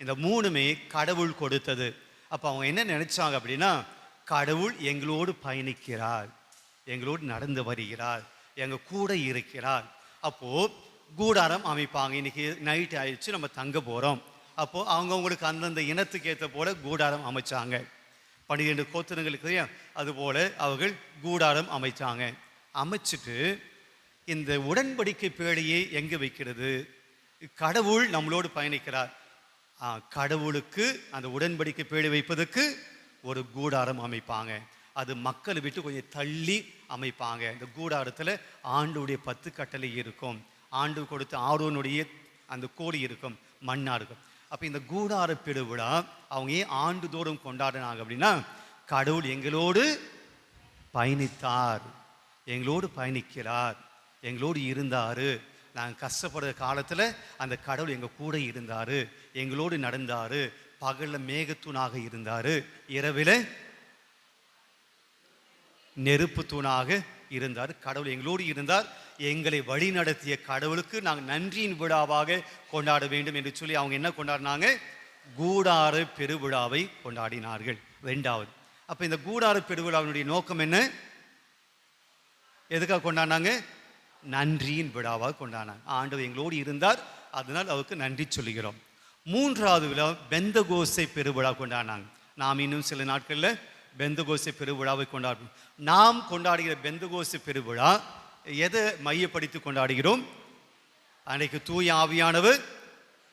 இந்த 3மே கடவுள் கொடுத்தது. அப்போ அவங்க என்ன நினைச்சாங்க அப்படின்னா, கடவுள் எங்களோடு பயணிக்கிறார், எங்களோடு நடந்து வருகிறார், எங்க கூட இருக்கிறார். அப்போ கூடாரம் அமைப்பாங்க. இன்னைக்கு நைட் ஆயிடுச்சு, நம்ம தங்க போறோம். அப்போ அவங்கவுங்களுக்கு அந்தந்த இனத்துக்கு ஏற்ற போல கூடாரம் அமைச்சாங்க. 12 கோத்திரங்களுக்கு அதுபோல அவர்கள் கூடாரம் அமைச்சாங்க. அமைச்சிட்டு இந்த உடன்படிக்கை பேழையை எங்கே வைக்கிறது? கடவுள் நம்மளோடு பயணிக்கிறார். கடவுளுக்கு அந்த உடன்படிக்கை பேழை வைப்பதற்கு ஒரு கூடாரம் அமைப்பாங்க. அது மக்களை விட்டு கொஞ்சம் தள்ளி அமைப்பாங்க. இந்த கூடாரத்தில் ஆண்டுடைய 10 கட்டளை இருக்கும். ஆண்டு கொடுத்த ஆரோனுடைய அந்த கோடி இருக்கும், மண்ணா இருக்கும். அப்போ இந்த கூடார பெருவிழா அவங்க ஏன் ஆண்டுதோறும் கொண்டாடினாங்க அப்படின்னா, கடவுள் எங்களோடு பயணித்தார், எங்களோடு பயணிக்கிறார், எங்களோடு இருந்தார். நாங்கள் கஷ்டப்படுற காலத்தில் அந்த கடவுள் எங்கள் கூட இருந்தார், எங்களோடு நடந்தார். பகலில் மேகத்தூணாக இருந்தார், இரவில் நெருப்பு தூணாக இருந்தார். கடவுள் எங்களோடு இருந்தார். எங்களை வழி நடத்திய கடவுளுக்கு நாங்கள் நன்றியின் விழாவாக கொண்டாட வேண்டும் என்று சொல்லி அவங்க என்ன கொண்டாடினாங்க? கூடார பெருவிழாவை கொண்டாடினார்கள். 2வது, அப்போ இந்த கூடார பெருவிழாவினுடைய நோக்கம் என்ன? எதுக்காக கொண்டாடினாங்க? நன்றியின் விழாவாக கொண்டாடினாங்க. ஆண்டவர் எங்களோடு இருந்தார், அதனால் அவருக்கு நன்றி சொல்லுகிறோம். 3வது விழா பெந்தகோஸ்தே பெருவிழா கொண்டாடினாங்க. நாம் இன்னும் சில நாட்களில் பெந்தகோஸ்தே பெருவிழாவை கொண்டாடுறோம். நாம் கொண்டாடுகிற பெந்தகோஸ்தே பெருவிழா எதை மையப்படுத்தி கொண்டாடுகிறோம்? அன்றைக்கு தூய ஆவியானவர்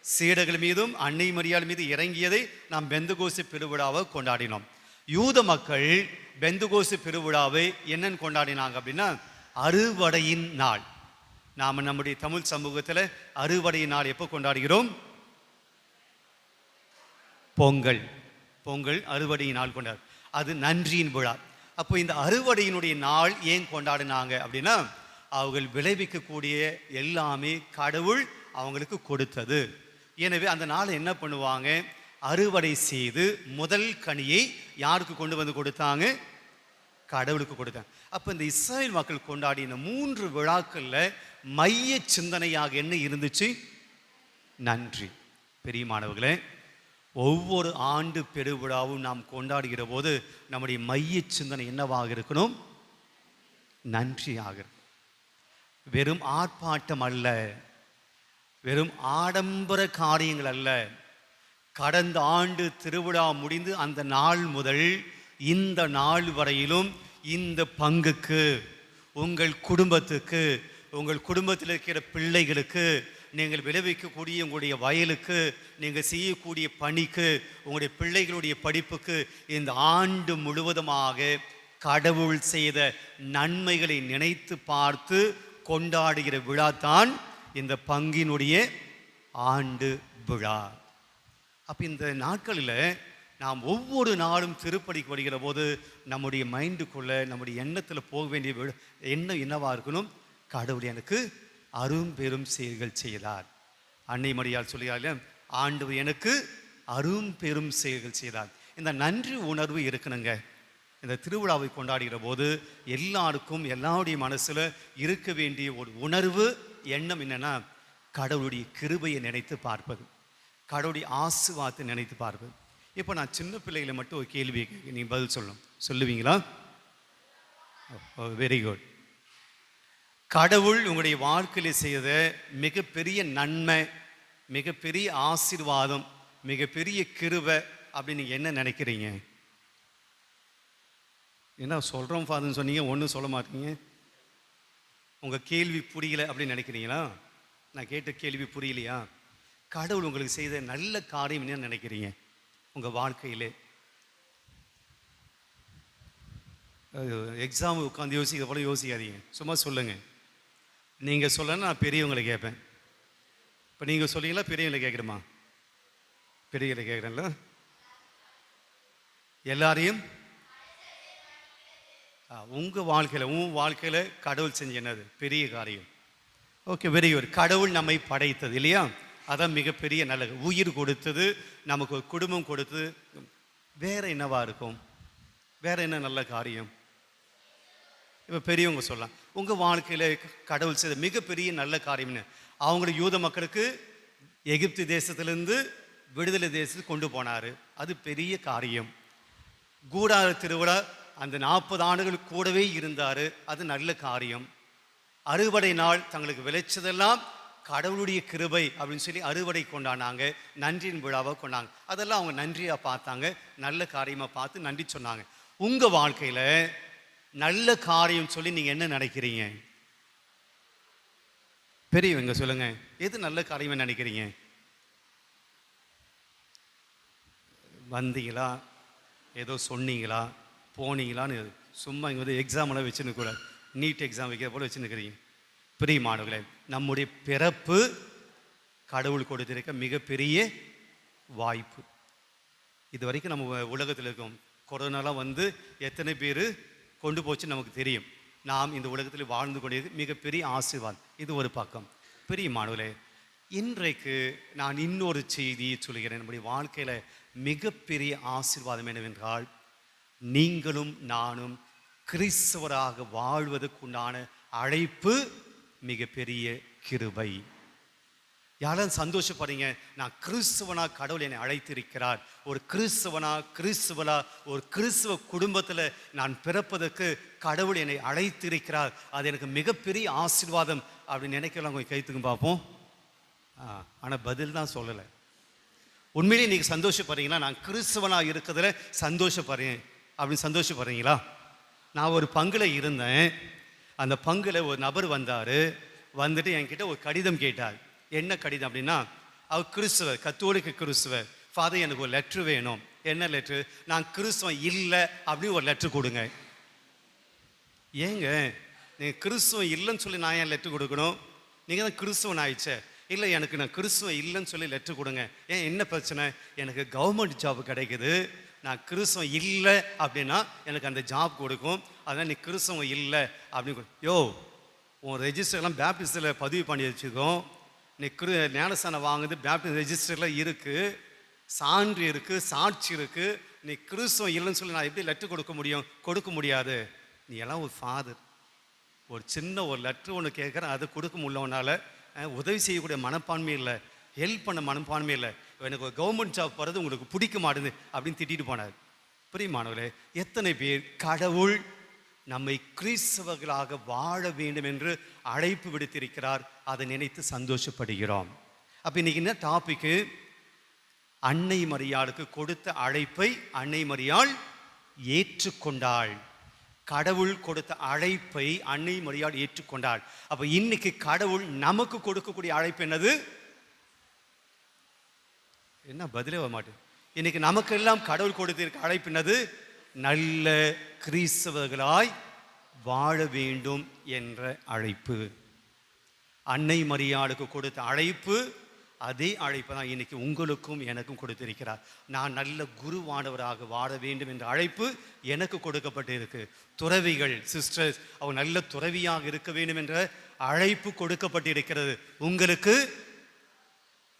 சீடர்கள் மீதும் அன்னை மரியாள் மீது இறங்கியதை நாம் பெந்தகோஸ்தே பெருவிழாவை கொண்டாடினோம். யூத மக்கள் பெந்தகோஸ்தே பெருவிழாவை என்னன்னு கொண்டாடினாங்க அப்படின்னா, அறுவடையின் நாள். நாம் நம்முடைய தமிழ் சமூகத்தில் அறுவடையின் நாள் எப்போ கொண்டாடுகிறோம்? பொங்கல். பொங்கல் அறுவடையின் நாள் கொண்டாடு. அது நன்றியின் விழா. அப்போ இந்த அறுவடையினுடைய நாள் ஏன் கொண்டாடினாங்க அப்படின்னா, அவர்கள் விளைவிக்கக்கூடிய எல்லாமே கடவுள் அவங்களுக்கு கொடுத்தது. எனவே அந்த நாள் என்ன பண்ணுவாங்க? அறுவடை செய்து முதல் கனியை யாருக்கு கொண்டு வந்து கொடுத்தாங்க? கடவுளுக்கு கொடுத்தாங்க. அப்போ இந்த இஸ்ரேல் மக்கள் கொண்டாடிய இந்த 3 விழாக்களில் மைய சிந்தனையாக என்ன இருந்துச்சு? நன்றி. பெரியமானவர்களே, ஒவ்வொரு ஆண்டு பெருவிழாவும் நாம் கொண்டாடுகிற போது நம்முடைய மைய சிந்தனை என்னவாக இருக்கணும்? நன்றியாக. வெறும் ஆர்ப்பாட்டம் அல்ல, வெறும் ஆடம்பர காரியங்கள் அல்ல. கடந்த ஆண்டு திருவிழா முடிந்து அந்த நாள் முதல் இந்த நாள் வரையிலும் இந்த பங்குக்கு, உங்கள் குடும்பத்துக்கு, உங்கள் குடும்பத்தில் இருக்கிற பிள்ளைகளுக்கு, நீங்கள் விளைவிக்கக்கூடிய உங்களுடைய வயலுக்கு, நீங்கள் செய்யக்கூடிய பணிக்கு, உங்களுடைய பிள்ளைகளுடைய படிப்புக்கு, இந்த ஆண்டு முழுவதுமாக கடவுள் செய்த நன்மைகளை நினைத்து பார்த்து கொண்டாடுகிற விழா தான் இந்த பங்கினுடைய ஆண்டு விழா. அப்போ இந்த நாட்களில் நாம் ஒவ்வொரு நாளும் திருப்பலிக்கு வருகிற போது நம்முடைய மைண்டுக்குள்ளே, நம்முடைய எண்ணத்தில் போக வேண்டிய எண்ணம் என்னவாக இருக்கணும்? கடவுள் எனக்கு அரும் பெரும் செயல்கள் செய்தார். அன்னை மரியாள் சொல்கிறார்கள், ஆண்டவர் எனக்கு அரும் பெரும் செயல்கள் செய்தார். இந்த நன்றி உணர்வு இருக்கணுங்க. இந்த திருவிழாவை கொண்டாடுகிற போது எல்லாருக்கும், எல்லாருடைய மனசில் இருக்க வேண்டிய ஒரு உணர்வு, எண்ணம் என்னென்னா, கடவுளுடைய கிருபையை நினைத்து பார்ப்பது, கடவுளுடைய ஆசீர்வாதத்தை நினைத்து பார்ப்பது. இப்போ நான் சின்ன பிள்ளைகளை மட்டும் ஒரு கேள்வி நீங்கள் பதில் சொல்லணும். சொல்லுவீங்களா? Very good. கடவுள் உங்களுடைய வாழ்க்கையில் செய்த மிகப்பெரிய நன்மை, மிகப்பெரிய ஆசீர்வாதம், மிகப்பெரிய கிருபை அப்படின்னு நீங்கள் என்ன நினைக்கிறீங்க? என்ன சொல்கிறோம் ஃபாதர்னு சொன்னீங்க, ஒன்றும் சொல்ல மாட்டீங்க. உங்கள் கேள்வி புரியலை அப்படின்னு நினைக்கிறீங்களா? நான் கேட்ட கேள்வி புரியலையா? கடவுள் உங்களுக்கு செய்த நல்ல காரியம் என்ன நினைக்கிறீங்க உங்கள் வாழ்க்கையிலே? எக்ஸாம் உட்காந்து யோசிக்கிற போல யோசிக்காதீங்க, சும்மா சொல்லுங்கள். நீங்கள் சொல்லணும், நான் பெரியவங்களை கேட்பேன். இப்போ நீங்கள் சொல்லிங்களா பெரியவங்களை கேட்குறேம்மா? பெரியவங்களை கேட்குறேன்ல. எல்லாரையும் உங்கள் வாழ்க்கையில், உன் வாழ்க்கையில் கடவுள் செஞ்ச என்னது பெரிய காரியம்? Okay, very good. கடவுள் நம்மை படைத்தது இல்லையா? அதான் மிகப்பெரிய நல்லது. உயிர் கொடுத்தது, நமக்கு ஒரு குடும்பம் கொடுத்தது. வேற என்னவா இருக்கும்? வேற என்ன நல்ல காரியம்? இப்போ பெரியவங்க சொல்லலாம், உங்கள் வாழ்க்கையில் கடவுள் செய்த மிகப்பெரிய நல்ல காரியம்னு. அவங்களுக்கு யூத மக்களுக்கு எகிப்து தேசத்திலேருந்து விடுதலை தேசத்துக்கு கொண்டு போனார். அது பெரிய காரியம். கூடார திருவிழா அந்த 40 ஆண்டுகள் கூடவே இருந்தார். அது நல்ல காரியம். அறுவடை நாள் தங்களுக்கு விளைச்சதெல்லாம் கடவுளுடைய கிருபை அப்படின்னு சொல்லி அறுவடை கொண்டாடினாங்க, நன்றியின் விழாவை கொண்டாங்க. அதெல்லாம் அவங்க நன்றியாக பார்த்தாங்க, நல்ல காரியமாக பார்த்து நன்றி சொன்னாங்க. உங்கள் வாழ்க்கையில் நல்ல காரியம் சொல்லி நீங்கள் என்ன நினைக்கிறீங்க? பெரியவங்க சொல்லுங்க, எது நல்ல காரியம் நினைக்கிறீங்க? வந்தீங்களா, ஏதோ சொன்னீங்களா, போனீங்களான்னு சும்மா இங்கே வந்து எக்ஸாமெல்லாம் வச்சுன்னு கூட நீட் எக்ஸாம் வைக்கிற போல வச்சுன்னுக்கிறீங்க. பிரியமானவர்களே, நம்முடைய பிறப்பு கடவுள் கொடுத்திருக்க மிகப்பெரிய வாய்ப்பு. இது வரைக்கும் நம்ம உலகத்தில் இருக்கோம். கொரோனாலாம் வந்து எத்தனை பேர் கொண்டு போச்சு நமக்கு தெரியும். நாம் இந்த உலகத்தில் வாழ்ந்து கொண்டிருக்க மிகப்பெரிய ஆசீர்வாதம். இது ஒரு பக்கம். பிரியமானவர்களே, இன்றைக்கு நான் இன்னொரு செய்தியை சொல்கிறேன். நம்முடைய வாழ்க்கையில் மிகப்பெரிய ஆசீர்வாதம் என்னவென்றால், நீங்களும் நானும் கிறிஸ்தவராக வாழ்வதற்குண்டான அழைப்பு மிகப்பெரிய கிருபை. யாரும் சந்தோஷப்படுறீங்க, நான் கிறிஸ்தவனா கடவுள் என்னை அழைத்திருக்கிறார். ஒரு கிறிஸ்தவனா ஒரு கிறிஸ்தவ குடும்பத்தில் நான் பிறப்பதற்கு கடவுள் என்னை அழைத்திருக்கிறார். அது எனக்கு மிகப்பெரிய ஆசீர்வாதம் அப்படின்னு நினைக்கலாம். கொஞ்சம் கைத்துக்கு பார்ப்போம். ஆனால் பதில் தான் சொல்லலை. உண்மையிலேயே நீங்கள் சந்தோஷப்படுறீங்களா? நான் கிறிஸ்தவனாக இருக்கிறதுல சந்தோஷப்படுறேன் அப்படின்னு சந்தோஷப்படுறீங்களா? நான் ஒரு பங்கில் இருந்தேன். அந்த பங்கில் ஒரு நபர் வந்தார். வந்துட்டு என்கிட்ட ஒரு கடிதம் கேட்டார். என்ன கடிதம் அப்படின்னா, அவர் கிறிஸ்துவர், கத்தோலிக்க கிறிஸ்துவர். ஃபாதர், எனக்கு ஒரு லெட்ரு வேணும். என்ன லெட்ரு? நான் கிறிஸ்துவன் இல்லை அப்படின்னு ஒரு லெட்ரு கொடுங்க. ஏங்க, நீங்கள் கிறிஸ்துவன் இல்லைன்னு சொல்லி நான் ஏன் லெட்ரு கொடுக்கணும்? நீங்கள் தான் கிறிஸ்துவன் ஆயிடுச்சே. இல்லை, எனக்கு நான் கிறிஸ்துவன் இல்லைன்னு சொல்லி லெட்ரு கொடுங்க. ஏன், என்ன பிரச்சனை? எனக்கு கவர்மெண்ட் ஜாப் கிடைக்குது. நான் கிறிஸ்துவன் இல்லை அப்படின்னா எனக்கு அந்த ஜாப் கொடுக்கும். அதனால் நீ கிறிஸ்துவன் இல்லை அப்படின்னு. யோ, உன் ரெஜிஸ்டர்லாம் பேப்டிஸ்டில் பதிவு பண்ணி வச்சுக்கோம். நீ ஞானஸ்தானம் வாங்குது பேப்டிஸ்ட் ரெஜிஸ்டரில் இருக்குது, சான்று இருக்குது, சாட்சி இருக்குது. நீ கிறிஸ்துவன் இல்லைன்னு சொல்லி நான் எப்படி லெட்ரு கொடுக்க முடியும்? கொடுக்க முடியாது. நீ எல்லாம் ஒரு ஃபாதர், ஒரு சின்ன ஒரு லெட்ரு ஒன்று கேட்குறேன், அதை கொடுக்க முடியலனால உதவி செய்யக்கூடிய மனப்பான்மை இல்லை, ஹெல்ப் பண்ண மனப்பான்மை இல்லை. எனக்கு ஒரு கவர்மெண்ட் ஜாப் போகிறது உங்களுக்கு பிடிக்க மாட்டேது அப்படின்னு திட்டிட்டு போனார். பிரியமானவர்களே, எத்தனை பேர் கடவுள் நம்மை கிறிஸ்தவர்களாக வாழ வேண்டும் என்று அழைப்பு விடுத்திருக்கிறார், அதை நினைத்து சந்தோஷப்படுகிறோம். அப்போ இன்னைக்கு என்ன டாபிக்கு? அன்னை மரியாளுக்கு கொடுத்த அழைப்பை அன்னை மரியாள் ஏற்றுக்கொண்டாள். கடவுள் கொடுத்த அழைப்பை அன்னை மரியாள் ஏற்றுக்கொண்டாள். அப்போ இன்னைக்கு கடவுள் நமக்கு கொடுக்கக்கூடிய அழைப்பு என்னது? என்ன பதிலே வர மாட்டேன். இன்னைக்கு நமக்கு எல்லாம் கடவுள் கொடுத்திருக்க அழைப்பு என்னது? நல்ல கிறிஸ்தவர்களாய் வாழ வேண்டும் என்ற அழைப்பு. அன்னை மரியாளுக்கு கொடுத்த அழைப்பு அதே அழைப்பு தான் இன்னைக்கு உங்களுக்கும் எனக்கும் கொடுத்திருக்கிறார். நான் நல்ல குருவானவராக வாழ வேண்டும் என்ற அழைப்பு எனக்கு கொடுக்கப்பட்டு இருக்கு. துறவிகள், சிஸ்டர்ஸ், அவங்க நல்ல துறவியாக இருக்க வேண்டும் என்ற அழைப்பு கொடுக்கப்பட்டு இருக்கிறது. உங்களுக்கு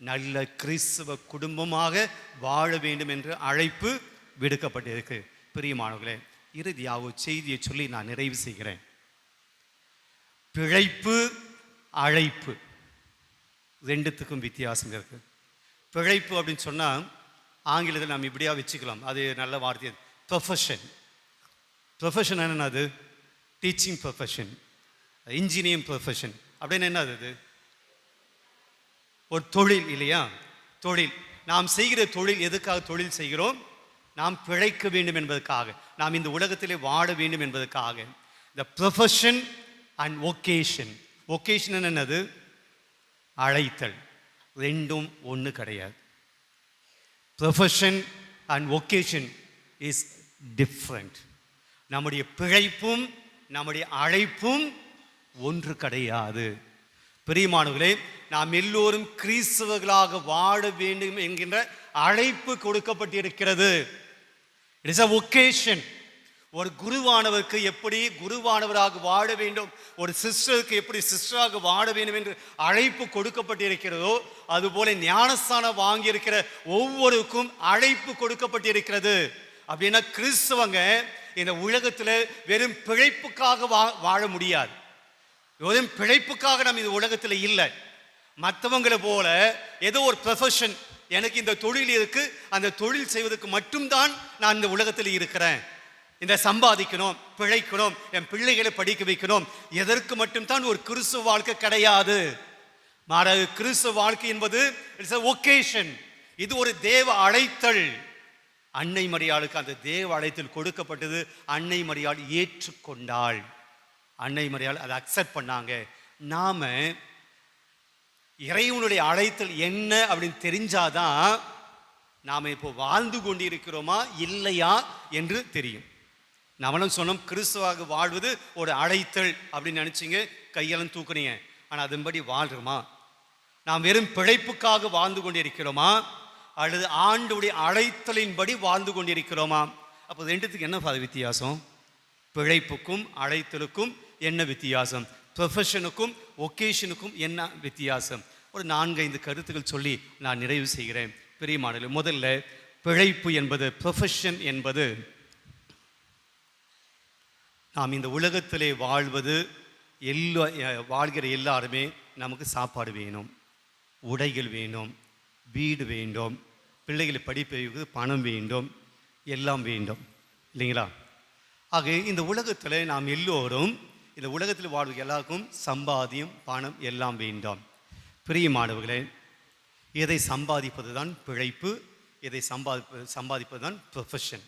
நல்ல கிறிஸ்தவ குடும்பமாக வாழ வேண்டும் என்ற அழைப்பு விடுக்கப்பட்டிருக்கு. பிரியமானவர்களே, இறுதியாக ஒரு செய்தியை சொல்லி நான் நிறைவு செய்கிறேன். பிழைப்பு, அழைப்பு ரெண்டுத்துக்கும் வித்தியாசம் இருக்கு. பிழைப்பு அப்படின்னு சொன்னால் ஆங்கிலத்தில் நம்ம இப்படியா வச்சுக்கலாம், அது நல்ல வார்த்தை. ப்ரொஃபஷன். ப்ரொஃபஷன் என்னது? டீச்சிங் ப்ரொஃபஷன், இன்ஜினியரிங் ப்ரொஃபஷன் அப்படின்னு என்னது? அது ஒரு தொழில் இல்லையா? தொழில். நாம் செய்கிற தொழில் எதுக்காக தொழில் செய்கிறோம்? நாம் பிழைக்க வேண்டும் என்பதற்காக, நாம் இந்த உலகத்திலே வாழ வேண்டும் என்பதற்காக. த ப்ரொஃபஷன் அண்ட் ஒகேஷன். ஒகேஷன் என்னது? அழைத்தல். ரெண்டும் ஒன்று கிடையாது. Profession and occasion is different. நம்முடைய பிழைப்பும் நம்முடைய அழைப்பும் ஒன்று கிடையாது. பிரியமானவர்களே, நாம் எல்லோரும் கிறிஸ்தவர்களாக வாழ வேண்டும் என்கின்ற அழைப்பு கொடுக்கப்பட்டிருக்கிறது. It is a vocation. ஒரு குருவானவருக்கு எப்படி குருவானவராக வாழ வேண்டும், ஒரு சிஸ்டருக்கு எப்படி சிஸ்டராக வாழ வேண்டும் என்று அழைப்பு கொடுக்கப்பட்டிருக்கிறதோ, அதுபோல ஞானஸ்தானம் வாங்கியிருக்கிற ஒவ்வொருக்கும் அழைப்பு கொடுக்கப்பட்டிருக்கிறது. அப்படின்னா கிறிஸ்தவங்க இந்த உலகத்தில் வெறும் பிழைப்புக்காக வாழ முடியாது. வெறும் பிழைப்புக்காக நம்ம இந்த உலகத்தில் இல்லை. மற்றவங்களை போல ஏதோ ஒரு ப்ரொஃபஷன், எனக்கு இந்த தொழில் இருக்கு, அந்த தொழில் செய்வதற்கு மட்டும்தான் நான் இந்த உலகத்தில் இருக்கிறேன். இந்த சம்பாதிக்கணும், பிழைக்கணும், என் பிள்ளைகளை படிக்க வைக்கணும், எதற்கு மட்டும்தான் ஒரு கிறிஸ்துவ வாழ்க்கை கிடையாது. மாறாக கிறிஸ்துவ வாழ்க்கை என்பது இட்ஸ் a vocation. இது ஒரு தேவ அழைத்தல். அன்னை மரியாளுக்கு அந்த தேவ அழைத்தல் கொடுக்கப்பட்டது. அன்னை மரியாள் ஏற்றுக்கொண்டாள். அன்னை மரியாள் அதை அக்செப்ட் பண்ணாங்க. நாம இறைவனுடைய அழைத்தல் என்ன அப்படின்னு தெரிஞ்சாதான் நாம இப்போ வாழ்ந்து கொண்டிருக்கிறோமா இல்லையா என்று தெரியும். நம்மளும் சொன்னோம், கிறிஸ்துவாக வாழ்வது ஒரு அழைத்தல் அப்படின்னு நினைச்சிங்க, கையெல்லாம் தூக்குறீங்க. ஆனால் அதன்படி வாழ்றோமா? நாம் வெறும் பிழைப்புக்காக வாழ்ந்து கொண்டிருக்கிறோமா அல்லது ஆண்டவருடைய அழைத்தலின்படி வாழ்ந்து கொண்டிருக்கிறோமா? அப்போ ரெண்டுத்துக்கு என்ன வித்தியாசம்? பிழைப்புக்கும் அழைத்தலுக்கும் என்ன வித்தியாசம்? ப்ரொஃபஷனுக்கும் ஒகேஷனுக்கும் என்ன வித்தியாசம்? ஒரு 4-5 கருத்துக்கள் சொல்லி நான் நிறைவு செய்கிறேன். பிரியமானவர்களே, முதல்ல பிழைப்பு என்பது, ப்ரொஃபஷன் என்பது, நாம் இந்த உலகத்திலே வாழ்வது வாழ்கிற எல்லாருமே நமக்கு சாப்பாடு வேணும், உடைகள் வேணும், வீடு வேண்டும், பிள்ளைகளை படிப்பதற்கு பணம் வேண்டும், எல்லாம் வேண்டும் இல்லைங்களா? ஆக இந்த உலகத்தில் நாம் எல்லோரும், இந்த உலகத்தில் வாழ்வு எல்லாருக்கும் சம்பாத்தியம், பணம் எல்லாம் வேண்டும். பிரியமானவர்களே, எதை சம்பாதிப்பது தான் பிழைப்பு, எதை சம்பாதிப்பது தான் profession.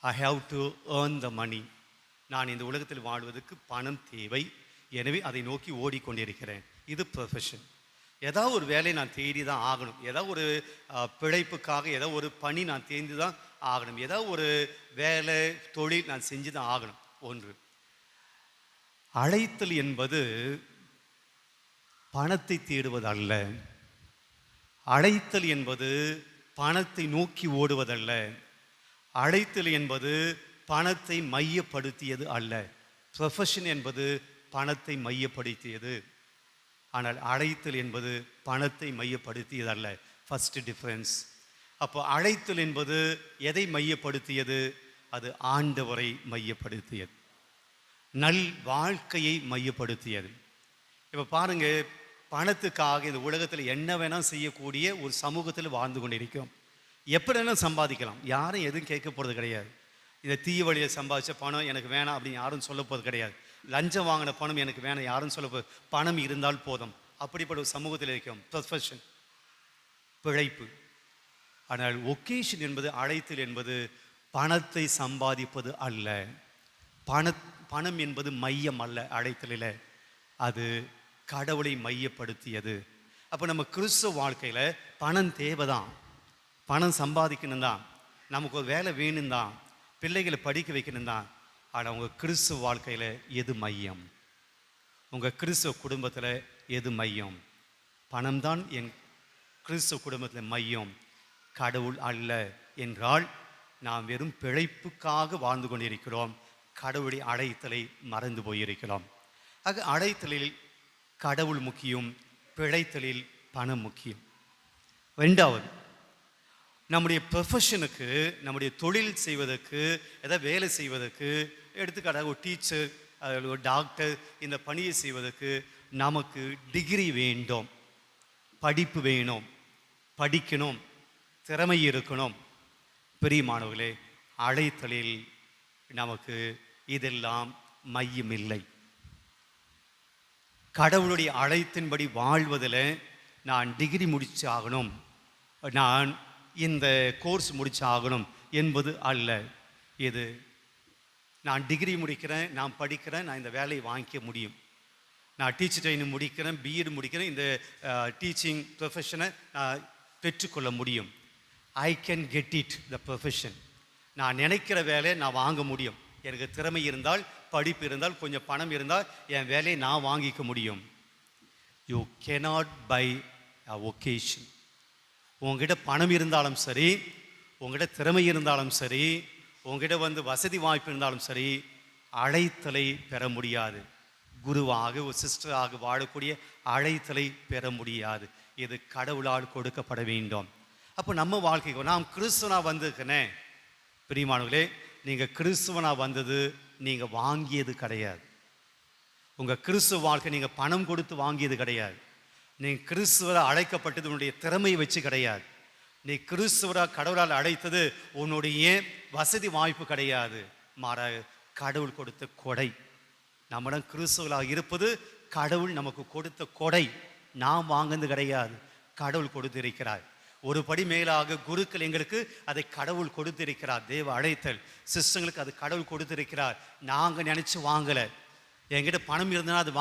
I have to earn the money. நான் இந்த உலகத்தில் வாழ்வதற்கு பணம் தேவை, எனவே அதை நோக்கி ஓடிக்கொண்டிருக்கிறேன். இது ப்ரொஃபஷன். ஏதாவது ஒரு வேலையை நான் தேடி தான் ஆகணும், ஏதாவது ஒரு பிழைப்புக்காக ஏதாவது ஒரு பணி நான் தேர்ந்து தான் ஆகணும், ஏதாவது ஒரு வேலை தொழில் நான் செஞ்சு தான் ஆகணும். ஒன்று. அழைத்தல் என்பது பணத்தை தேடுவது அல்ல. அழைத்தல் என்பது பணத்தை நோக்கி ஓடுவதல்ல. அழைத்தல் என்பது பணத்தை மையப்படுத்தியது அல்ல. ப்ரொஃபஷன் என்பது பணத்தை மையப்படுத்தியது. ஆனால் அழைத்தல் என்பது பணத்தை மையப்படுத்தியது அல்ல. First difference. அப்போ அழைத்தல் என்பது எதை மையப்படுத்தியது? அது ஆண்டவரை மையப்படுத்தியது, நல் வாழ்க்கையை மையப்படுத்தியது. இப்போ பாருங்க, பணத்துக்காக இந்த உலகத்தில் என்ன வேணால் செய்யக்கூடிய ஒரு சமூகத்தில் வாழ்ந்து கொண்டிருக்கிறோம். எப்படி வேணால் சம்பாதிக்கலாம், யாரும் எதுவும் கேட்க போகிறது கிடையாது. இந்த தீய வழியை சம்பாதிச்ச பணம் எனக்கு வேணாம் அப்படின்னு யாரும் சொல்ல போகிறது கிடையாது. லஞ்சம் வாங்கின பணம் எனக்கு வேணாம் யாரும் சொல்ல போது, பணம் இருந்தால் போதும். அப்படிப்பட்ட ஒரு சமூகத்தில் இருக்கிறோம். ப்ரொஃபஷன், பிழைப்பு. ஆனால் ஒகேஷன் என்பது, அழைத்தல் என்பது பணத்தை சம்பாதிப்பது அல்ல. பணம் என்பது மையம் அல்ல அழைத்தலில், அது கடவுளை மையப்படுத்தியது. அப்போ நம்ம கிறிஸ்துவ வாழ்க்கையில் பணம் தேவைதான், பணம் சம்பாதிக்கணும் தான், நமக்கு ஒரு வேலை வேணும் தான், பிள்ளைகளை படிக்க வைக்கணும் தான். ஆனால் உங்கள் கிறிஸ்துவ வாழ்க்கையில் எது மையம்? உங்கள் கிறிஸ்துவ குடும்பத்தில் எது மையம்? பணம் தான் என் கிறிஸ்துவ குடும்பத்தில் மையம், கடவுள் அல்ல என்றால் நாம் வெறும் பிழைப்புக்காக வாழ்ந்து கொண்டிருக்கிறோம். கடவுளுடைய அழைத்தலை மறந்து போயிருக்கிறோம். ஆக அழைத்தலில் கடவுள் முக்கியம், பிழைத்தலில் பணம் முக்கியம். ரெண்டாவது, நம்முடைய ப்ரொஃபஷனுக்கு, நம்முடைய தொழில் செய்வதற்கு, ஏதாவது வேலை செய்வதற்கு, எடுத்துக்காட்டாக ஒரு டீச்சர், ஒரு டாக்டர், இந்த பணியை செய்வதற்கு நமக்கு டிகிரி வேண்டும், படிப்பு வேணும், படிக்கணும், திறமை இருக்கணும். பிரியமானவர்களே, அழைத்தலில் நமக்கு இதெல்லாம் மையமில்லை. கடவுளுடைய அழைத்தின்படி வாழ்வதில் நான் டிகிரி முடிச்சு ஆகணும், நான் இந்த கோர்ஸ் முடிச்சு ஆகணும் என்பது அல்ல. இது நான் டிகிரி முடிக்கிறேன், நான் படிக்கிறேன், நான் இந்த வேலையை வாங்கிக்க முடியும். நான் டீச்சர் ட்ரைனிங் முடிக்கிறேன், பிஎட் முடிக்கிறேன், இந்த டீச்சிங் ப்ரொஃபஷனை நான் பெற்றுக்கொள்ள முடியும். I can get it the profession. நான் நினைக்கிற வேலையை நான் வாங்க முடியும். எனக்கு திறமை இருந்தால், படிப்பு இருந்தால், கொஞ்சம் பணம் இருந்தால் என் வேலையை நான் வாங்கிக்க முடியும். You cannot buy a vocation. உங்ககிட்ட பணம் இருந்தாலும் சரி, உங்ககிட்ட திறமை இருந்தாலும் சரி, உங்ககிட்ட வசதி வாய்ப்பு இருந்தாலும் சரி, அழைத்தலை பெற முடியாது. குருவாக, ஒரு சிஸ்டராக வாழக்கூடிய அழைத்தலை பெற முடியாது. இது கடவுளால் கொடுக்கப்பட வேண்டும். அப்போ நம்ம வாழ்க்கைக்கு நான் கிறிஸ்துவனா வந்திருக்கேனே. பிரியமானவர்களே, நீங்கள் கிறிஸ்துவனா வந்தது நீங்கள் வாங்கியது கிடையாது. உங்கள் கிறிஸ்துவ வாழ்க்கை நீங்கள் பணம் கொடுத்து வாங்கியது கிடையாது. நீ கிறிஸ்துவராக அழைக்கப்பட்டது உன்னுடைய திறமையை வச்சு கிடையாது. நீ கிறிஸ்துவராக கடவுளால் அழைத்தது உன்னுடைய வசதி வாய்ப்பு கிடையாது. மாறாக கடவுள் கொடுத்த கொடை. நம்மிடம் கிறிஸ்துவராக இருப்பது கடவுள் நமக்கு கொடுத்த கொடை. நாம் வாங்கினது கிடையாது, கடவுள் கொடுத்திருக்கிறார். ஒரு படி மேலாக குருக்கள் எங்களுக்கு அதை கடவுள் கொடுத்திருக்கிறார். தேவ அழைத்தல் சிஸ்டங்களுக்கு அது கடவுள் கொடுத்திருக்கிறார். நாங்கள் நினச்சி வாங்கலை. என்கிட்ட பணம் இருந்தனா அது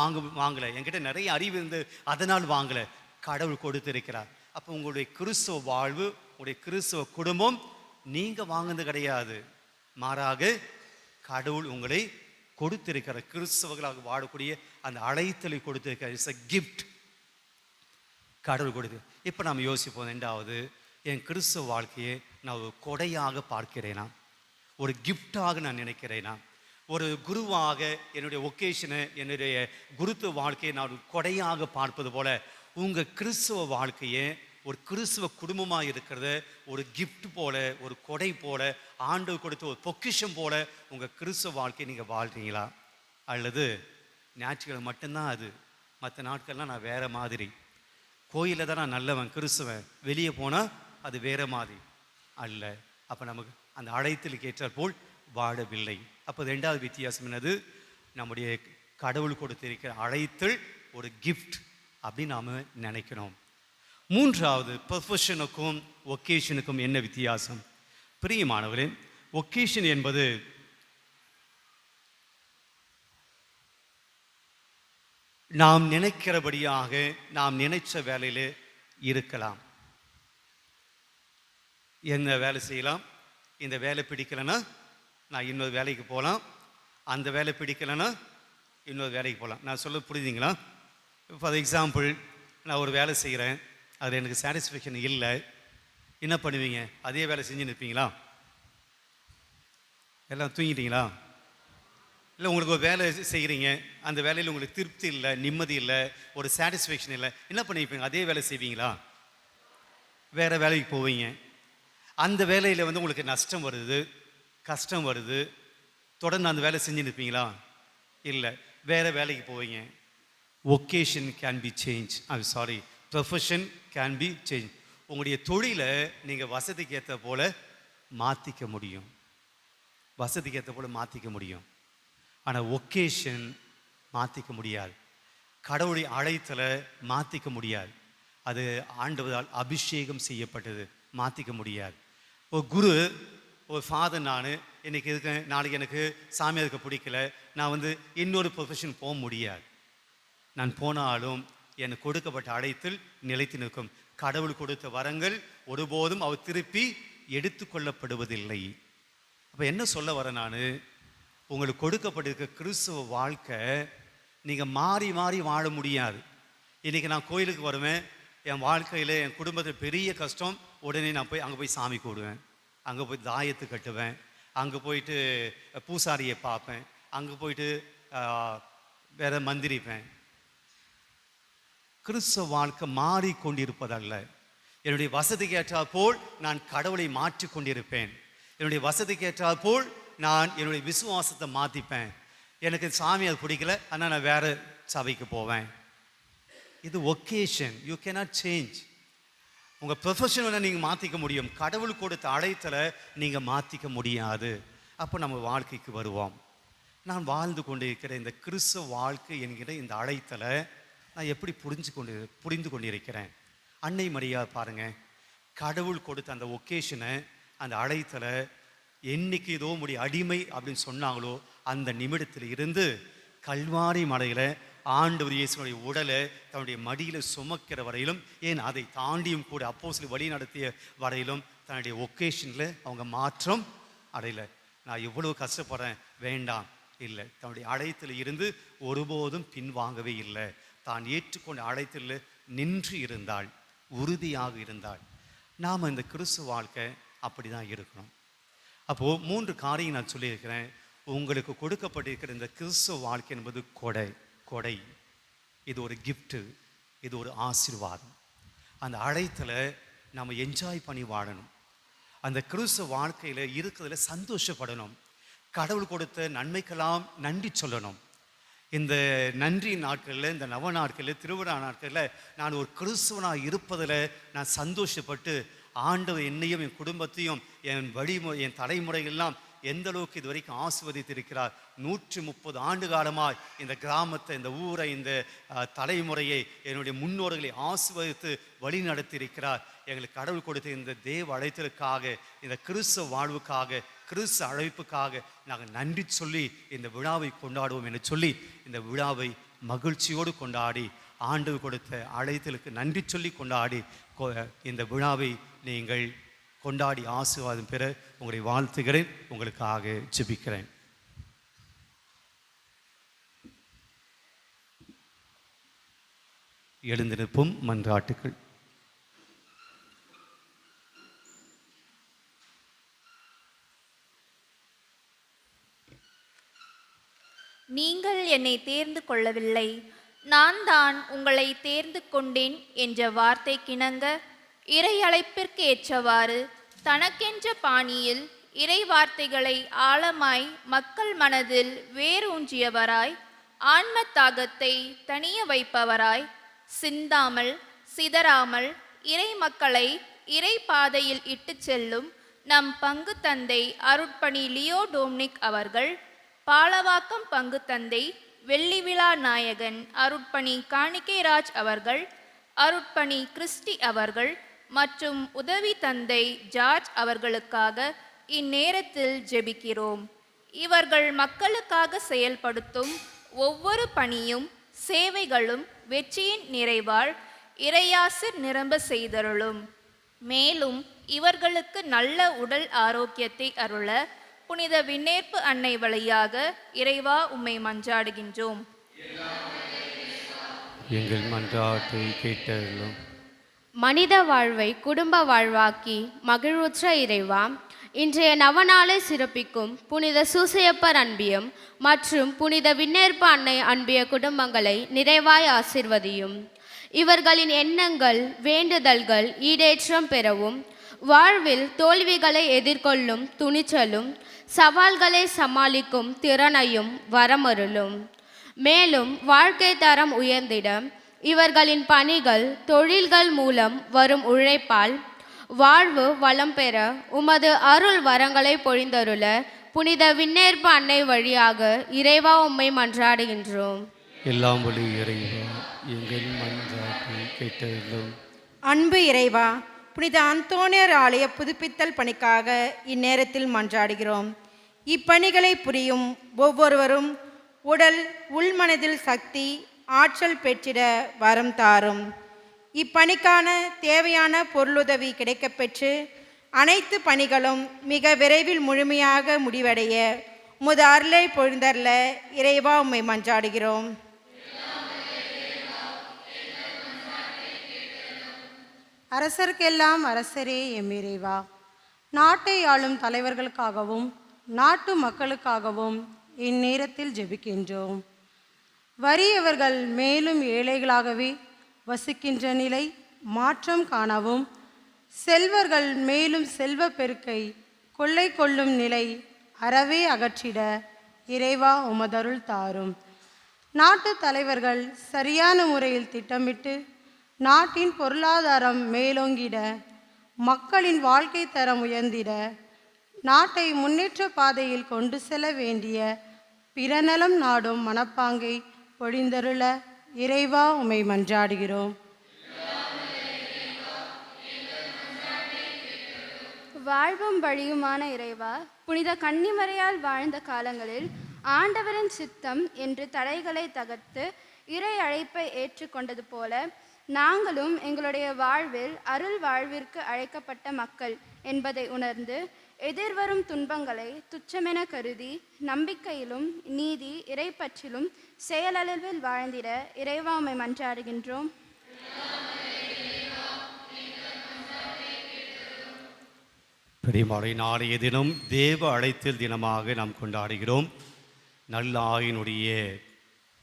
வாங்கலை. என்கிட்ட நிறைய அறிவு இருந்து அதனால் வாங்கலை. கடவுள் கொடுத்திருக்கிறார். அப்போ உங்களுடைய கிறிஸ்துவ வாழ்வு, உங்களுடைய கிறிஸ்துவ குடும்பம் நீங்கள் வாங்கினது கிடையாது. மாறாக கடவுள் உங்களை கொடுத்திருக்கிற கிறிஸ்தவர்களாக வாழக்கூடிய அந்த அழைத்தலை கொடுத்திருக்கிற. It's a gift. கடவுள் கொடுத்து. இப்போ நாம் யோசிப்போம், ரெண்டாவது, என் கிறிஸ்துவ வாழ்க்கையை நான் ஒரு கொடையாக பார்க்கிறேனா, ஒரு கிஃப்டாக நான் நினைக்கிறேனா, ஒரு குருவாக என்னுடைய ஒகேஷனை, என்னுடைய குருத்துவ வாழ்க்கையை நான் ஒரு கொடையாக பார்ப்பது போல உங்கள் கிறிஸ்துவ வாழ்க்கையை ஒரு கிறிஸ்துவ குடும்பமாக இருக்கிறத ஒரு கிஃப்ட் போல, ஒரு கொடை போல, ஆண்டவர் கொடுத்த ஒரு பொக்கிஷம் போல உங்கள் கிறிஸ்துவ வாழ்க்கையை நீங்கள் வாழ்கிறீங்களா? அல்லது ஞாயிற்றுக்கிழமை மட்டும்தான் அது, மற்ற நாட்கள்லாம் நான் வேறு மாதிரி, கோயிலில் தான் நான் நல்லவன் கிறிஸ்துவன், வெளியே போனால் அது வேறு மாதிரி அல்ல. அப்போ நமக்கு அந்த அழைத்தலுக்கு ஏற்றாற் போல் வாழவில்லை. அப்போ ரெண்டாவது வித்தியாசம் என்னது? நம்முடைய கடவுள் கொடுத்திருக்கிற அழைத்தல் ஒரு கிஃப்ட் அப்படின்னு நாம் நினைக்கணும். மூன்றாவது, ப்ரொஃபஷனுக்கும் ஒகேஷனுக்கும் என்ன வித்தியாசம்? பிரியமானவர்களே, ஒகேஷன் என்பது நாம் நினைக்கிறபடியாக நாம் நினைச்ச வேலையில் இருக்கலாம். என்ன வேலை செய்யலாம், இந்த வேலை பிடிக்கலைன்னா நான் இன்னொரு வேலைக்கு போகலாம், அந்த வேலை பிடிக்கலைன்னா இன்னொரு வேலைக்கு போகலாம். நான் சொல்ல புரியுதுங்களா? ஃபார் எக்ஸாம்பிள், நான் ஒரு வேலை செய்கிறேன், அதில் எனக்கு சாட்டிஸ்ஃபேக்ஷன் இல்லை. என்ன பண்ணுவீங்க? அதே வேலை செஞ்சு நிற்பீங்களா? எல்லாம் தூங்கிட்டீங்களா? இல்லை, உங்களுக்கு ஒரு வேலை செய்கிறீங்க, அந்த வேலையில் உங்களுக்கு திருப்தி இல்லை, நிம்மதி இல்லை, ஒரு சாட்டிஸ்ஃபேக்ஷன் இல்லை, என்ன பண்ணிப்பீங்க? அதே வேலை செய்வீங்களா? வேறு வேலைக்கு போவீங்க. அந்த வேலையில் உங்களுக்கு நஷ்டம் வருது, கஷ்டம் வருது, தொடர்ந்து அந்த வேலை செஞ்சு நிற்பீங்களா? இல்லை, வேறு வேலைக்கு போவீங்க. Occasion can be change. Sorry, profession can be change. உங்களுடைய தொழிலை நீங்கள் வசதிக்கு ஏற்ற போல் மாற்றிக்க முடியும், வசதிக்கு ஏற்ற போல் மாற்றிக்க முடியும். ஆனால் ஒகேஷன் மாற்றிக்க முடியாது. கடவுளை அழைத்தலை மாற்றிக்க முடியாது. அது ஆண்டவரால் அபிஷேகம் செய்யப்பட்டது, மாற்றிக்க முடியாது. ஒரு குரு, ஒரு ஃபாதர், நான் இன்றைக்கி இருக்கேன், நாளைக்கு எனக்கு சாமியாக இருக்க பிடிக்கல, நான் இன்னொரு ப்ரொஃபஷன் போக முடியாது. நான் போனாலும் எனக்கு கொடுக்கப்பட்ட அழைத்தல் நிலைத்து நிற்கும். கடவுள் கொடுத்த வரங்கள் ஒருபோதும் அவர் திருப்பி எடுத்துக்கொள்ளப்படுவதில்லை. அப்போ என்ன சொல்ல வரேன் நான்? உங்களுக்கு கொடுக்கப்பட்டிருக்க கிறிஸ்துவ வாழ்க்கை நீங்கள் மாறி மாறி வாழ முடியாது. இன்றைக்கி நான் கோயிலுக்கு வருவேன், என் வாழ்க்கையில் என் குடும்பத்தில் பெரிய கஷ்டம், உடனே நான் போய் அங்கே போய் சாமி கூடுவேன், அங்கே போய் தாயத்து கட்டுவேன், அங்கே போயிட்டு பூசாரியை பார்ப்பேன், அங்கே போயிட்டு வேற மந்திரிப்பேன். கிறிஸ்துவ வாழ்க்கை மாறிக்கொண்டிருப்பதல்ல. என்னுடைய வசதிக்கு ஏற்றால் போல் நான் கடவுளை மாற்றி கொண்டிருப்பேன். என்னுடைய வசதிக்கு ஏற்றால் போல் நான் என்னுடைய விசுவாசத்தை மாற்றிப்பேன். எனக்கு சாமி அது பிடிக்கல, ஆனால் நான் வேறு சபைக்கு போவேன். இது ஒகேஷன். You cannot change. உங்கள் ப்ரொஃபஷனை நீங்கள் மாற்றிக்க முடியும், கடவுள் கொடுத்த அழைத்தலை நீங்கள் மாற்றிக்க முடியாது. அப்போ நம்ம வாழ்க்கைக்கு வருவோம். நான் வாழ்ந்து கொண்டு இருக்கிற இந்த கிறிஸ்துவ வாழ்க்கை என்கிற இந்த அழைத்தலை நான் எப்படி புரிந்து கொண்டிருக்கிறேன்? அன்னை மரியா பாருங்கள், கடவுள் கொடுத்த அந்த ஒகேஷனை, அந்த அழைத்தலை என்னைக்கு ஏதோ உடைய அடிமை அப்படின்னு சொன்னாங்களோ அந்த நிமிடத்தில் இருந்து கல்வாரி மலையில் ஆண்டவர் இயேசுடைய உடலை தன்னுடைய மடியில் சுமக்கிற வரையிலும், ஏன் அதை தாண்டியும் கூட அப்போஸ்தலர் வழி நடத்திய வரையிலும் தன்னுடைய ஒகேஷனில் அவங்க மாற்றம் அடையலை. நான் எவ்வளவு கஷ்டப்படுறேன், வேண்டாம், இல்லை, தன்னுடைய அழைத்தில் இருந்து ஒருபோதும் பின்வாங்கவே இல்லை. தான் ஏற்றுக்கொண்ட அழைத்தில் நின்று இருந்தாள், உறுதியாக இருந்தாள். நாம் இந்த கிறிஸ்துவ வாழ்க்கை அப்படி தான் இருக்கணும். அப்போது 3 காரியம் நான் சொல்லியிருக்கிறேன். உங்களுக்கு கொடுக்கப்பட்டிருக்கிற இந்த கிறிஸ்துவ வாழ்க்கை என்பது கொடை. இது ஒரு கிஃப்ட்டு, இது ஒரு ஆசீர்வாதம். அந்த அழைத்தில் நம்ம என்ஜாய் பண்ணி வாழணும். அந்த கிறிஸ்துவ வாழ்க்கையில் இருக்கிறதுல சந்தோஷப்படணும். கடவுள் கொடுத்த நன்மைக்கெல்லாம் நன்றி சொல்லணும். இந்த நன்றி நாட்களில், இந்த நவ நாட்களில், திருவிழா நாட்களில் நான் ஒரு கிறிஸ்துவனாக இருப்பதில் நான் சந்தோஷப்பட்டு ஆண்டவர் என்னையும் என் குடும்பத்தையும் என் தலைமுறையெல்லாம் எந்த அளவுக்கு இது வரைக்கும் ஆசீர்வதித்திருக்கிறார். 130 ஆண்டு காலமாய் இந்த கிராமத்தை, இந்த ஊரை, இந்த தலைமுறையை, என்னுடைய முன்னோர்களை ஆசீர்வதித்து வழி நடத்தியிருக்கிறார். எங்களுக்கு கடவுள் கொடுத்த இந்த தேவ அழைத்தலுக்காக, இந்த கிறிஸ்துவ வாழ்வுக்காக, கிறிஸ்து அழைப்புக்காக நாங்கள் நன்றி சொல்லி இந்த விழாவை கொண்டாடுவோம் என்று சொல்லி இந்த விழாவை மகிழ்ச்சியோடு கொண்டாடி, ஆண்டவர் கொடுத்த அழைத்தலுக்கு நன்றி சொல்லி கொண்டாடி இந்த விழாவை நீங்கள் கொண்டாடி ஆசீர்வாதம் பெற உங்களை வாழ்த்துகிறேன். உங்களுக்காக ஜெபிக்கிறேன். எழுந்து நிற்போம். மன்றாட்டுக்கள். நீங்கள் என்னை தேர்ந்து கொள்ளவில்லை, நான் தான் உங்களை தேர்ந்து கொண்டேன் என்ற வார்த்தைக்கிணங்க இறை அழைப்பிற்கு ஏற்றவாறு தனக்கென்ற பாணியில் இறை வார்த்தைகளை ஆழமாய் மக்கள் மனதில் வேரூன்றியவராய், ஆன்ம தாகத்தை தணிய வைப்பவராய், சிந்தாமல் சிதறாமல் இறை மக்களை இறை பாதையில் இட்டு செல்லும் நம் பங்கு தந்தை அருட்பணி லியோ டோம்னிக் அவர்கள், பாலவாக்கம் பங்கு தந்தை வெள்ளி விழா நாயகன் அருட்பணி காணிக்கைராஜ் அவர்கள், அருட்பணி கிறிஸ்டி அவர்கள் மற்றும் உதவி தந்தை ஜார்ஜ் அவர்களுக்காக இந்நேரத்தில் ஜெபிக்கிறோம். இவர்கள் மக்களுக்காக செயல்படுத்தும் ஒவ்வொரு பணியும் சேவைகளும் வெற்றியின் நிறைவால் இறையாசிர் நிரம்ப செய்தருளும். மேலும் இவர்களுக்கு நல்ல உடல் ஆரோக்கியத்தை அருள புனித விண்ணேற்பு அன்னை வழியாக இறைவா உம்மை மன்றாடுகின்றோம். எங்கள் மன்றாட்டை கேட்டருளும். மனித வாழ்வை குடும்ப வாழ்வாக்கி மகிழ்வுற்ற இறைவா, இன்றைய நவநாளை சிறப்பிக்கும் புனித சூசையப்பர் அன்பியம் மற்றும் புனித விண்ணேற்பு அன்னை அன்பிய குடும்பங்களை நிறைவாய் ஆசிர்வதியும். இவர்களின் எண்ணங்கள், வேண்டுதல்கள் ஈடேற்றம் பெறவும், வாழ்வில் தோல்விகளை எதிர்கொள்ளும் துணிச்சலும், சவால்களை சமாளிக்கும் திறனையும் வரமருளும். மேலும் வாழ்க்கை தரம் உயர்ந்திட இவர்களின் பணிகள், தொழில்கள் மூலம் வரும் உழைப்பால் வாழ்வு வளம் பெற உமது அருள் வரங்களை பொழிந்தருள புனித விண்ணேற்பு அன்னை வழியாக இறைவா உம்மை மன்றாடுகின்றோம். எல்லாம் வழி இறைவா, எங்கள் மன்றாட்டை கேட்டருளும். அன்பு இறைவா, புனித அந்தோனியர் ஆலய புதுப்பித்தல் பணிக்காக இந்நேரத்தில் மன்றாடுகிறோம். இப்பணிகளை புரியும் ஒவ்வொருவரும் உடல் உள்மனதில் சக்தி ஆற்றல் பெற்றிட வரம் தாரும். இப்பணிக்கான தேவையான பொருளுதவி கிடைக்கப்பெற்று அனைத்து பணிகளும் மிக விரைவில் முழுமையாக முடிவடைய உமது அருளை பொழிந்தருள இறைவா உம்மை மன்றாடுகிறோம். அரசர்க்கெல்லாம் அரசரே எம் இறைவா, நாட்டை ஆளும் தலைவர்களுக்காகவும் நாட்டு மக்களுக்காகவும் இந்நேரத்தில் ஜெபிக்கின்றோம். வறியவர்கள் மேலும் ஏழைகளாகவே வசிக்கின்ற நிலை மாற்றம் காணவும், செல்வர்கள் மேலும் செல்வ பெருக்கை கொள்ளை கொள்ளும் நிலை அறவே அகற்றிட இறைவா உமதருள் தாரும். நாட்டு தலைவர்கள் சரியான முறையில் திட்டமிட்டு நாட்டின் பொருளாதாரம் மேலோங்கிட, மக்களின் வாழ்க்கை தரம் உயர்ந்திட, நாட்டை முன்னேற்ற பாதையில் கொண்டு செல்ல வேண்டிய பிறநலம் நாடும் மனப்பாங்கை பொழிந்தருள இறைவா உம்மை மன்றாடுகிறோம். வாழ்வும் வழியுமான இறைவா, புனித கன்னிமறையால் வாழ்ந்த காலங்களில் ஆண்டவரின் சித்தம் என்று தடைகளை தகர்த்து இறை அழைப்பை ஏற்றுக்கொண்டது போல நாங்களும் எங்களுடைய வாழ்வில் அருள் வாழ்விற்கு அழைக்கப்பட்ட மக்கள் என்பதை உணர்ந்து எதிர்வரும் துன்பங்களை துச்சமென கருதி நம்பிக்கையிலும் நீதி இறைப்பற்றிலும் செயலளவில் வாழ்ந்திட இறைவா உம்மை மன்றாடுகின்றோம். பெரியமாளை நாளைய தினம் தேவ அழைத்தல் தினமாக நாம் கொண்டாடுகிறோம். நல்ல ஆயினுடைய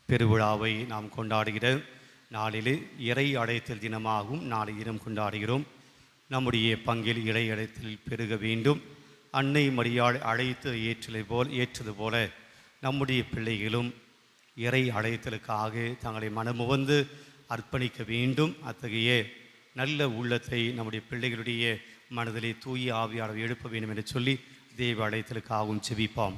பெருவிழாவை நாம் கொண்டாடுகிற நாளில் இறை அழைத்தல் தினமாகவும் நாளை தினம் கொண்டாடுகிறோம். நம்முடைய பங்கில் இறை அழைத்தல் பெருக வேண்டும். அன்னை மரியாள் அழைத்து ஏற்றது போல நம்முடைய பிள்ளைகளும் இறை அழைத்தலுக்காக தங்களை மனமுவந்து அர்ப்பணிக்க வேண்டும். அத்தகைய நல்ல உள்ளத்தை நம்முடைய பிள்ளைகளுடைய மனதிலே தூய ஆவியாளர் எழுப்ப வேண்டும் என்று சொல்லி தேவ அழைத்தலுக்காகவும் செபிப்போம்.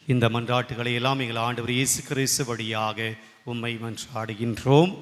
இந்த மன்றாட்டுகளை எல்லாம் எங்கள் ஆண்டவர் இயேசு கிறிஸ்து வழியாக உம்மை மன்றாடுகின்றோம்.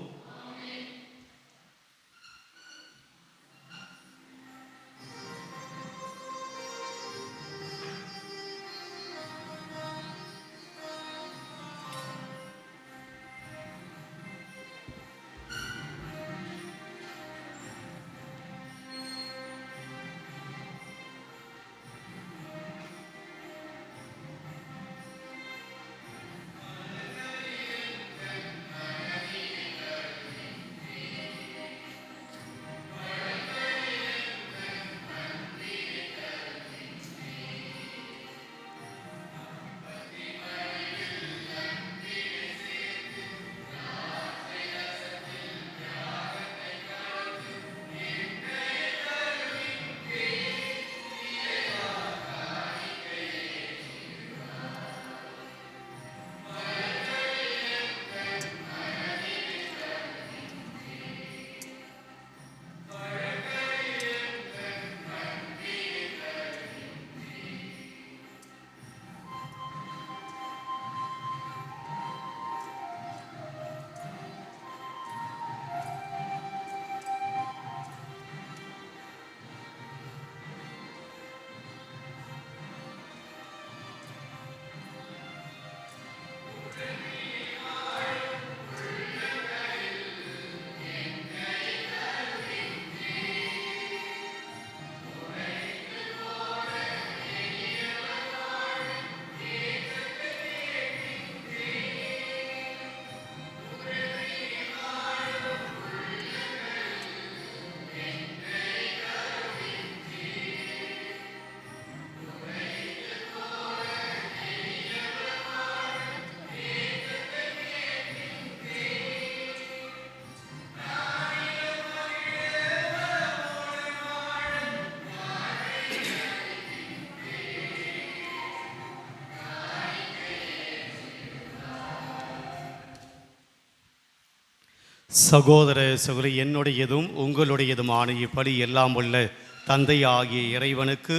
சகோதர சகோதரி, என்னுடையதும் உங்களுடையதுமான இப்படி எல்லாம் உள்ள தந்தை ஆகிய இறைவனுக்கு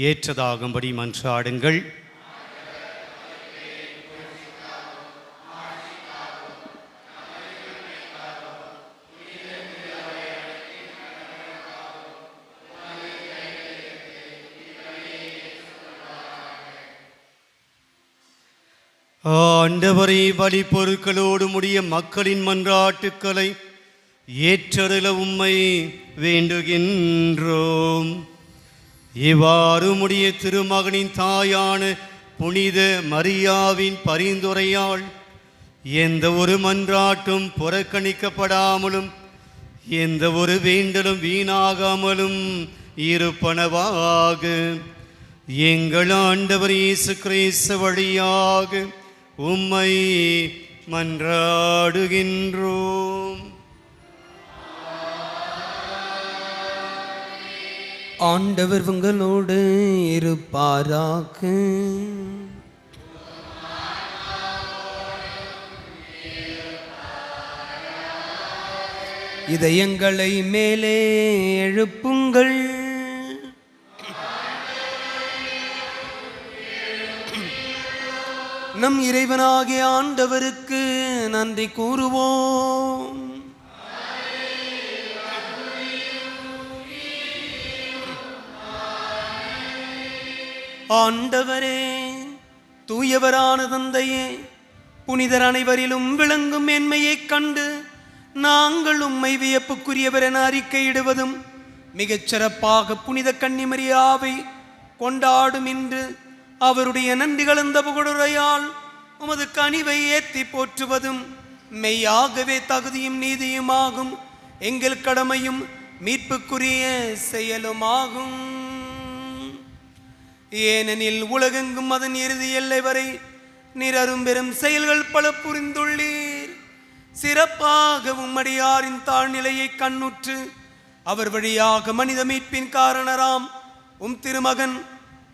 ஏற்றதாகும்படி மன்றாடுங்கள். ஆண்டவரை பலி பொருட்களோடு முடிய மக்களின் மன்றாட்டுக்களை ஏற்றருள உம்மை வேண்டுகின்றோம். இவ்வாறு முடிய திருமகனின் தாயான புனித மரியாவின் பரிந்துரையால் எந்த ஒரு மன்றாட்டும் புறக்கணிக்கப்படாமலும் எந்த ஒரு வேண்டலும் வீணாகாமலும் இருப்பனவாக எங்கள் ஆண்டவர் இயேசு கிறிஸ்து வழியாக உம்மை மன்றாடுகின்றோம். ஆண்டவர் உங்களோடு இருப்பாராக. இதயங்களை மேலே எழுப்புங்கள். நம் இறைவனாகிய ஆண்டவருக்கு நன்றி கூறுவோம். ஆண்டவரே, தூயவரான தந்தையே, புனிதர் அனைவரிலும் விளங்கும் மேன்மையைக் கண்டு நாங்கள் உம்மை வியப்புக்குரியவர் என அறிக்கையிடுவதும் மிகச் சிறப்பாக புனித கன்னிமரியாவை கொண்டாடும் இன்று அவருடைய நன்றி கலந்த புகழுரையால் உமது கனிவை ஏற்றி போற்றுவதும் மெய்யாகவே தகுதியும் நீதியுமாகும் எங்கள் கடமையும் மீட்புக்குரிய செயலுமாகும். ஏனெனில் உலகெங்கும் அதன் இறுதி எல்லை வரை நீர் அரும்பெரும் செயல்கள் பல புரிந்துள்ளீர். சிறப்பாக உம்மடியாரின் தாழ்நிலையை கண்ணுற்று அவர் வழியாக மனித மீட்பின் காரணராம் திருமகன்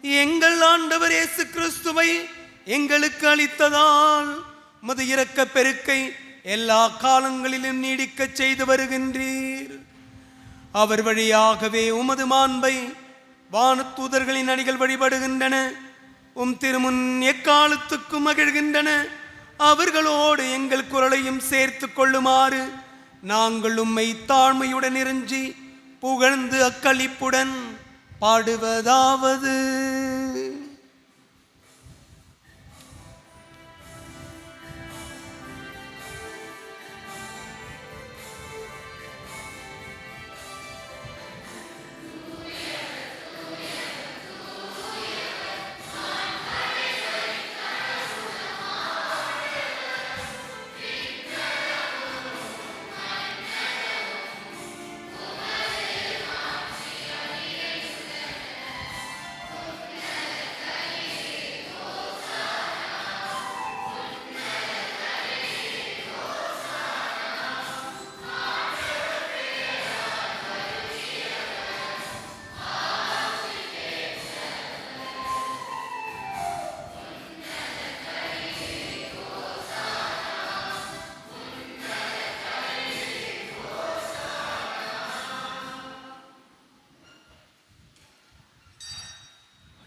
எங்கள் ஆண்டவர் இயேசு கிறிஸ்துவை எங்களுக்கு அளித்ததால் உமது இரக்கப் பெருக்கை எல்லா காலங்களிலும் நீடிக்கச் செய்து வருகின்றீர். அவர் வழியாகவே உமது மாண்பை வானதூதர்களின் அணிகள் வழிபடுகின்றன. உம் திருமுன் எக்காலத்துக்கும் மகிழ்கின்றன. அவர்களோடு எங்கள் குரலையும் சேர்த்து கொள்ளுமாறு நாங்கள் உம்மை தாழ்மையுடன் இறைஞ்சி புகழ்ந்து அக்களிப்புடன் பாடுவதாவது: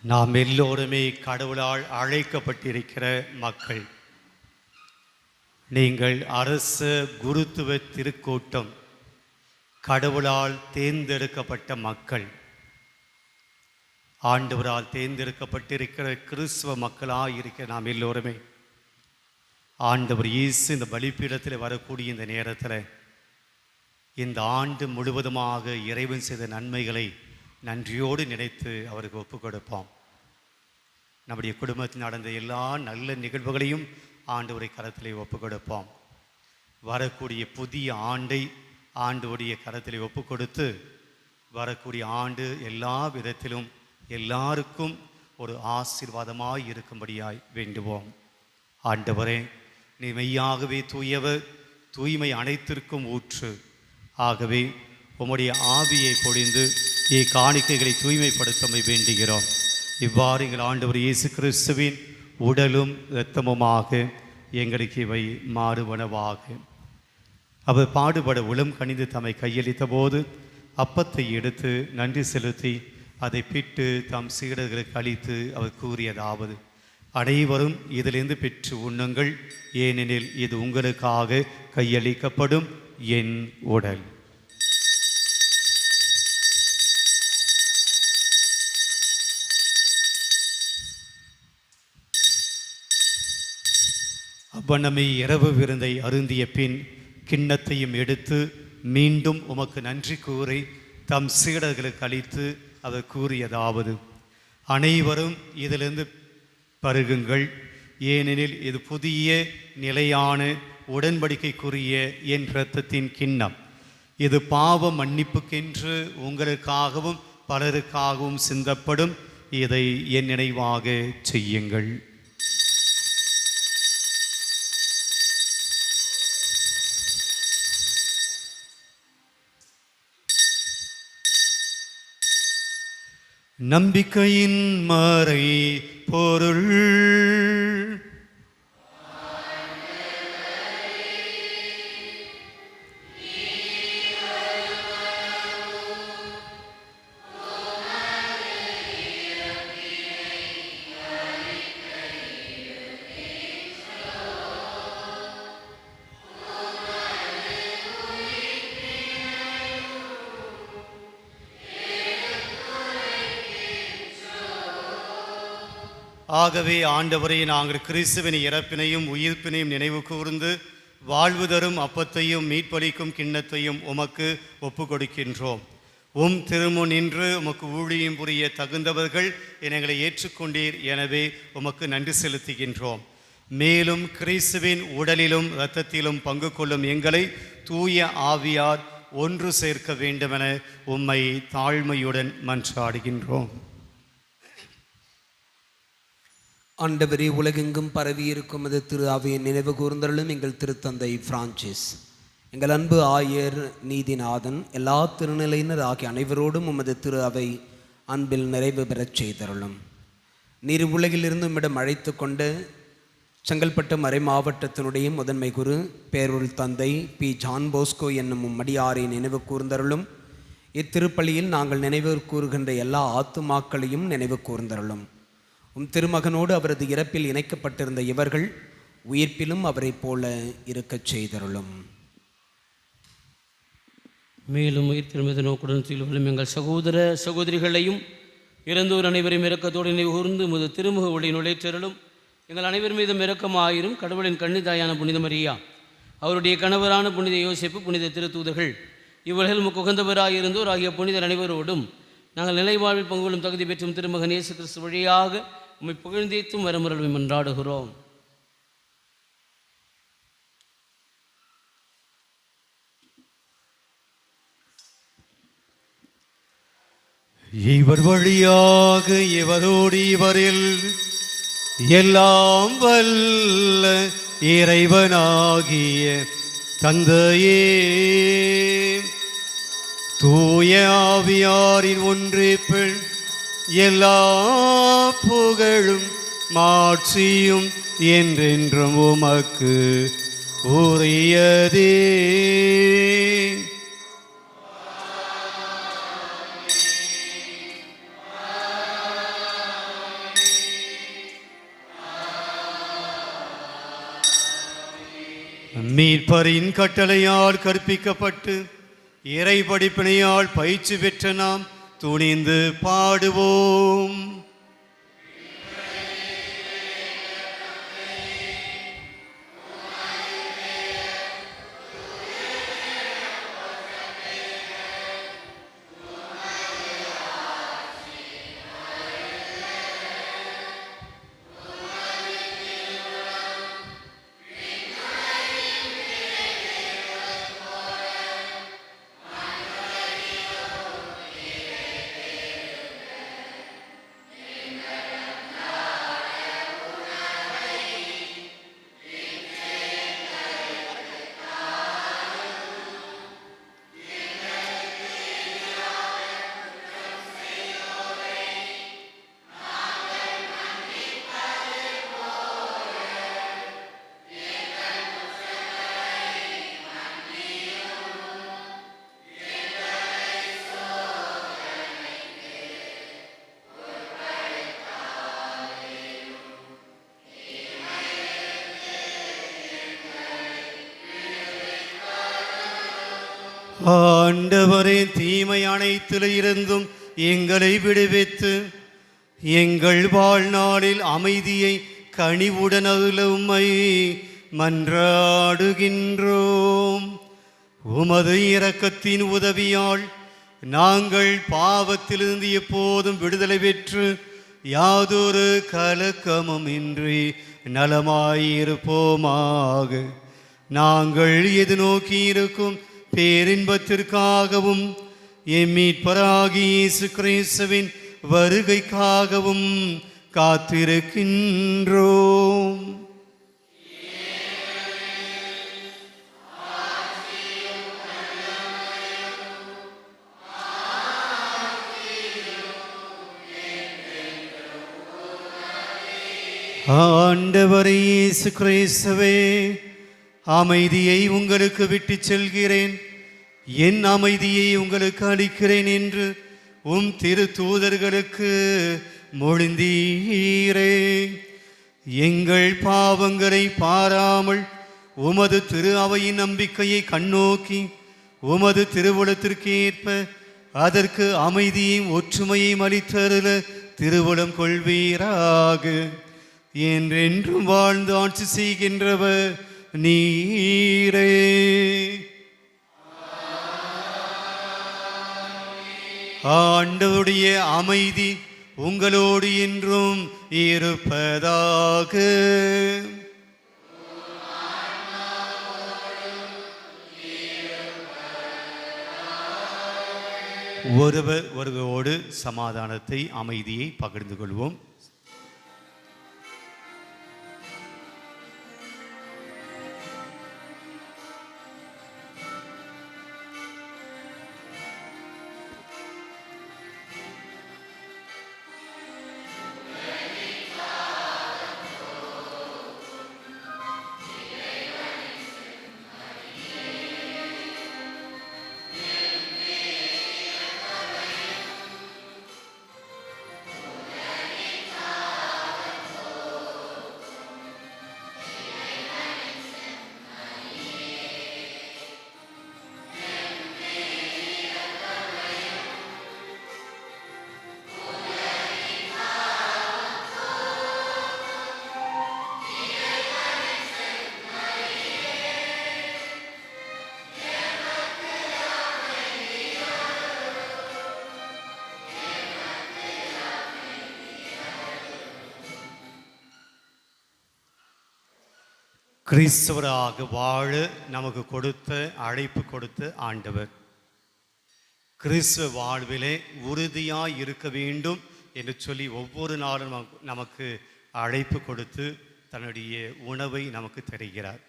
நாம் எல்லோருமே கடவுளால் அழைக்கப்பட்டிருக்கிற மக்கள். நீங்கள் அரச குருத்துவ திருக்கூட்டம், கடவுளால் தேர்ந்தெடுக்கப்பட்ட மக்கள், ஆண்டவரால் தேர்ந்தெடுக்கப்பட்டிருக்கிற கிறிஸ்துவ மக்களாக இருக்கிற நாம் எல்லோருமே ஆண்டவர் இயேசு இந்த பலிப்பீடத்தில் வரக்கூடிய இந்த நேரத்தில் இந்த ஆண்டு முழுவதுமாக இறைவன் செய்த நன்மைகளை நன்றியோடு நினைத்து அவருக்கு ஒப்பு கொடுப்போம். நம்முடைய குடும்பத்தில் நடந்த எல்லா நல்ல நிகழ்வுகளையும் ஆண்டவருடைய கரத்திலே ஒப்பு கொடுப்போம். வரக்கூடிய புதிய ஆண்டை ஆண்டவருடைய கரத்திலே ஒப்பு கொடுத்து வரக்கூடிய ஆண்டு எல்லா விதத்திலும் எல்லாருக்கும் ஒரு ஆசீர்வாதமாய் இருக்கும்படியாய் வேண்டுவோம். ஆண்டவரே, நீ மெய்யாகவே தூயவர், தூய்மை அனைத்திற்கும் ஊற்று. ஆகவே உம்முடைய ஆவியை பொழிந்து காணிக்கைகளை தூய்மைப்படுத்தமை வேண்டுகிறோம். இவ்வாறு எங்கள் ஆண்டவர் இயேசு கிறிஸ்துவின் உடலும் இரத்தமுமாக எங்களுக்கு இவை மாறுவனவாக. அவர் பாடுபட உளம் கனிந்து தம்மை கையளித்த போது அப்பத்தை எடுத்து நன்றி செலுத்தி அதை பிட்டு தம் சீடர்களுக்கு அளித்து அவர் கூறியதாவது: அனைவரும் இதிலிருந்து பெற்று உண்ணுங்கள், ஏனெனில் இது உங்களுக்காக கையளிக்கப்படும் என் உடல். அவ்வண்ணமே இரவு விருந்தை அருந்திய பின் கிண்ணத்தையும் எடுத்து மீண்டும் உமக்கு நன்றி கூறி தம் சீடர்களுக்கு அளித்து அவர் கூறியதாவது: அனைவரும் இதிலிருந்து பருகுங்கள், ஏனெனில் இது புதிய நிலையான உடன்படிக்கைக்குரிய என் இரத்தத்தின் கிண்ணம். இது பாவ மன்னிப்புக்கென்று உங்களுக்காகவும் பலருக்காகவும் சிந்தப்படும். இதை என் நினைவாக செய்யுங்கள். நம்பிக்கையின் மறை பொருள். ஆகவே ஆண்டவரே, நாங்கள் கிறிஸ்துவின் இறப்பினையும் உயிர்ப்பினையும் நினைவு கூர்ந்து வாழ்வு தரும் அப்பத்தையும் மீட்பளிக்கும் கிண்ணத்தையும் உமக்கு ஒப்பு கொடுக்கின்றோம். உம் திருமுன் நின்று உமக்கு ஊழியம் புரிய தகுந்தவர்கள் எங்களை ஏற்றுக்கொண்டீர். எனவே உமக்கு நன்றி செலுத்துகின்றோம். மேலும் கிறிஸ்துவின் உடலிலும் இரத்தத்திலும் பங்கு கொள்ளும் எங்களை தூய ஆவியார் ஒன்று சேர்க்க வேண்டுமென உம்மை தாழ்மையுடன் மன்றாடுகின்றோம். ஆண்டவரே, உலகெங்கும் பரவியிருக்கும் அது திரு அவையை நினைவு கூர்ந்தருளும் எங்கள் திருத்தந்தை பிரான்சிஸ், எங்கள் அன்பு ஆயர் நீதிநாதன், எல்லா திருநிலையினர் ஆகிய அனைவரோடும் உமது திரு அவை அன்பில் நிறைவு பெறச் செய்தருளும். நீர் உலகிலிருந்து உம்மிடம் அழைத்து கொண்டு செங்கல்பட்டு மறை மாவட்டத்தினுடைய முதன்மை குரு பேரூர் தந்தை பி ஜான் போஸ்கோ என்னும் மடியாரை நினைவு கூர்ந்தருளும். இத்திருப்பலியில் நாங்கள் நினைவு கூறுகின்ற எல்லா ஆத்துமாக்களையும் நினைவு கூர்ந்தருளும். திருமகனோடு அவரது இறப்பில் இணைக்கப்பட்டிருந்த இவர்கள் உயிர்ப்பிலும் அவரைப் போல இருக்கச் செய்தருளும். மேலும் உயிர் திருமதி நோக்குடன் தீழ்வுகளும் எங்கள் சகோதர சகோதரிகளையும் இறந்தோர் அனைவரையும் இரக்கத்தோடு நினைவு கூர்ந்து முது திருமுக ஒளி நுழைத்தருளும். எங்கள் அனைவர் மீதும் இரக்கமாயிரும். கடவுளின் கன்னிதாயான புனித மரியா, அவருடைய கணவரான புனித யோசேப்பு, புனித திருத்தூதர்கள், இவர்கள் உகந்தவராயிருந்தோர் ஆகிய புனிதர் அனைவரோடும் நாங்கள் நிலைவாழ்வில் பங்குகளும் தகுதி பெற்றும் திருமகன் இயேசு கிறிஸ்து வழியாக உம்மை புகழ்ந்தேத்தும் வரமுறை மன்றாடுகிறோம். இவர் வழியாக இவரோடு இவரில் எல்லாம் வல்ல இறைவனாகிய தந்தையே, தூய ஆவியாரின் ஒன்றிப்பில் எல்லா புகழும் மாட்சியும் என்றென்றும் உமக்கு உரியதே. மீட்பரின் கட்டளையால் கற்பிக்கப்பட்டு இறை படிப்பினையால் பயிற்சி பெற்ற நாம் துணிந்து பாடுவோம். ஆண்டவரே, தீமை அனைத்தில இருந்தும் எங்களை விடுவித்து எங்கள் வாழ்நாளில் அமைதியை கனிவுடன் அருள உம்மை மன்றாடுகின்றோம். உமது இரக்கத்தின் உதவியால் நாங்கள் பாவத்திலிருந்து எப்போதும் விடுதலை பெற்று யாதொரு கலக்கமும் இன்றி நலமாயிருப்போமாக. நாங்கள் எதிர்நோக்கி இருக்கும் பேரின்பத்திற்காகவும் மீட்பராகிய இயேசு கிறிஸ்துவின் வருகைக்காகவும் காத்திருக்கின்றோம். ஆண்டவரே இயேசு கிறிஸ்துவே, அமைதியை உங்களுக்கு விட்டு செல்கிறேன், என் அமைதியை உங்களுக்கு அளிக்கிறேன் என்று உம் திரு தூதர்களுக்கு மொழிந்தீரே. எங்கள் பாவங்களை பாராமல் உமது திரு அவையின் நம்பிக்கையை கண்ணோக்கி உமது திருவுளத்திற்கு ஏற்ப அதற்கு அமைதியையும் ஒற்றுமையையும் அளித்தருள திருவுளம் கொள்வீராக. என்றென்றும் வாழ்ந்து ஆட்சி செய்கின்றவர் நீரே. ஆண்டவருடைய அமைதி உங்களோடு என்றும் இருப்பதாக. ஒருவர் ஒருவரோடு சமாதானத்தை, அமைதியை பகிர்ந்து கொள்வோம். கிறிஸ்தவராக வாழ நமக்கு கொடுத்த அழைப்பு கொடுத்த ஆண்டவர். கிறிஸ்துவ வாழ்விலே உறுதியாய் இருக்க வேண்டும் என்று சொல்லி ஒவ்வொரு நாளும் நமக்கு அழைப்பு கொடுத்து தன்னுடைய உணவை நமக்கு தருகிறார்.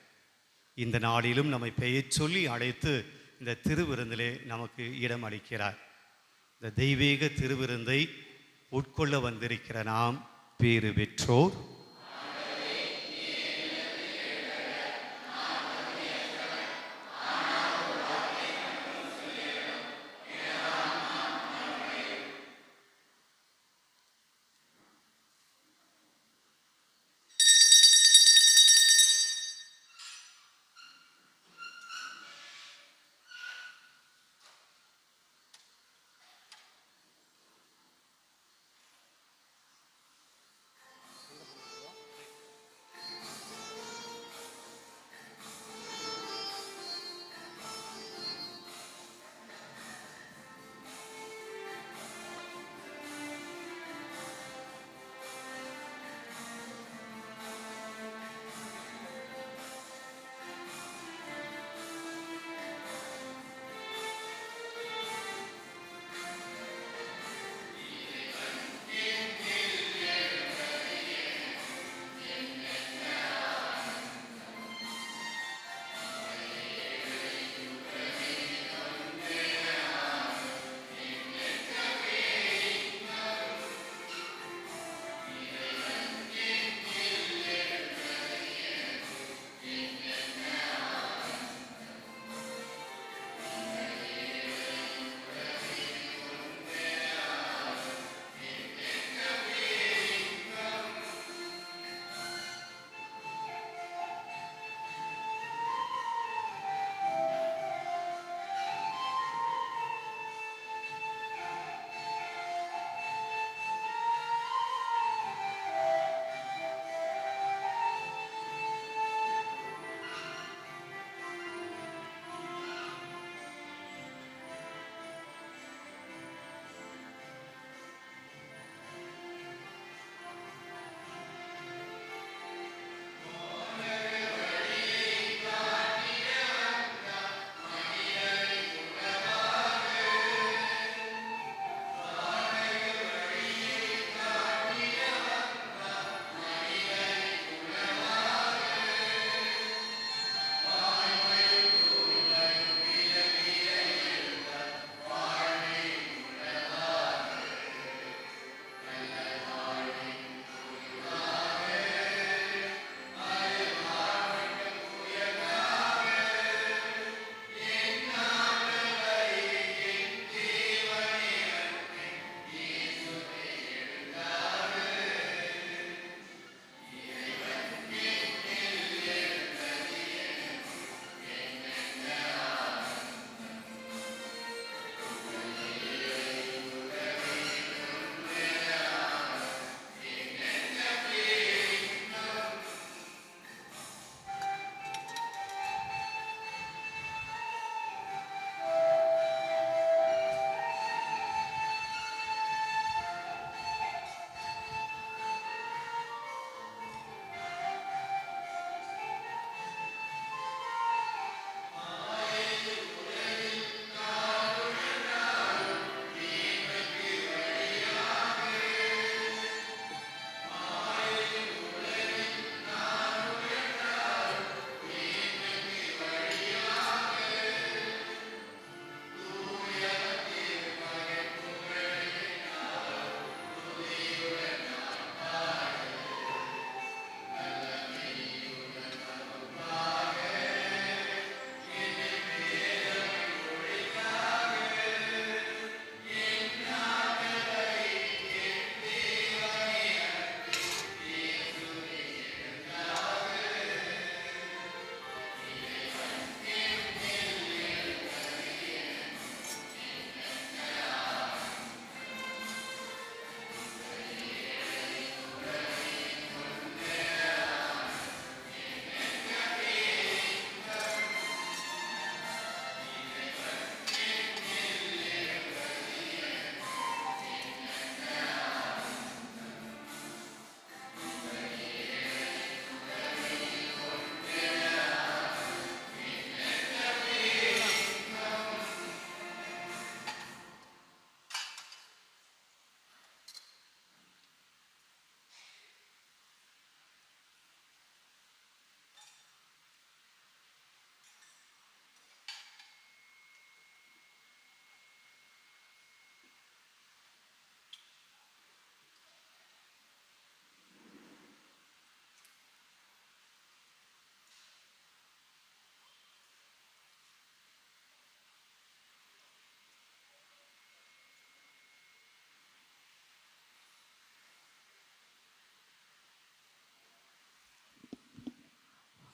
இந்த நாளிலும் நம்மை பெயர் சொல்லி அழைத்து இந்த திருவிருந்திலே நமக்கு இடம் அளிக்கிறார். இந்த தெய்வீக திருவிருந்தை உட்கொள்ள வந்திருக்கிற நாம் பேறு பெற்றோர்.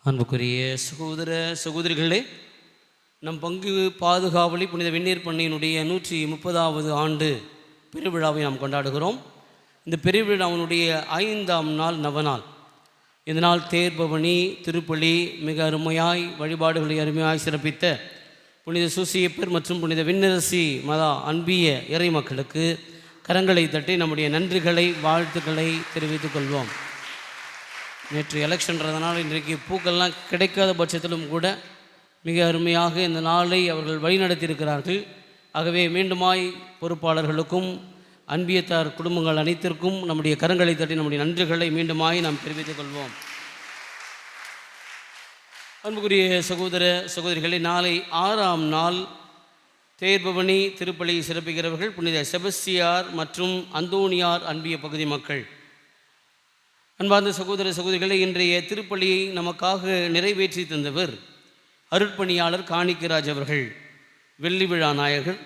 அன்புக்குரிய சகோதர சகோதரிகளே, நம் பங்கு பாதுகாவலி புனித வெந்நீர் பண்ணையினுடைய 130வது ஆண்டு பெருவிழாவை நாம் கொண்டாடுகிறோம். இந்த பெருவிழாவினுடைய 5ஆம் நாள் நவநாள். இந்த நாள் தேர்பவனி திருப்பலி மிக அருமையாய் வழிபாடுகளை அருமையாய் சிறப்பித்த புனித சூசியப்பர் மற்றும் புனித விண்ணரசி மதா அன்பிய இறை மக்களுக்கு கரங்களை தட்டி நம்முடைய நன்றிகளை வாழ்த்துக்களை தெரிவித்துக் கொள்வோம். நேற்று எலெக்ஷன்றதுனால இன்றைக்கு பூக்கள்லாம் கிடைக்காத பட்சத்திலும் கூட மிக அருமையாக இந்த நாளை அவர்கள் வழிநடத்தியிருக்கிறார்கள். ஆகவே மீண்டுமாய் பொறுப்பாளர்களுக்கும் அன்பியத்தார் குடும்பங்கள் அனைத்திற்கும் நம்முடைய கரங்களை தட்டி நம்முடைய நன்றிகளை மீண்டுமாய் நாம் தெரிவித்துக் கொள்வோம். அன்புக்குரிய சகோதர சகோதரிகளை, நாளை 6ஆம் நாள் தேர்பவனி திருப்பலி சிறப்பிக்கிறவர்கள் புனித செபஸ்தியார் மற்றும் அந்தோனியார் அன்பிய பகுதி மக்கள். அன்பார்ந்த சகோதர சகோதரிகளை, இன்றைய திருப்பலியை நமக்காக நிறைவேற்றி தந்தவர் அருட்பணியாளர் காணிக்கராஜ் அவர்கள். வெள்ளி விழா நாயகர்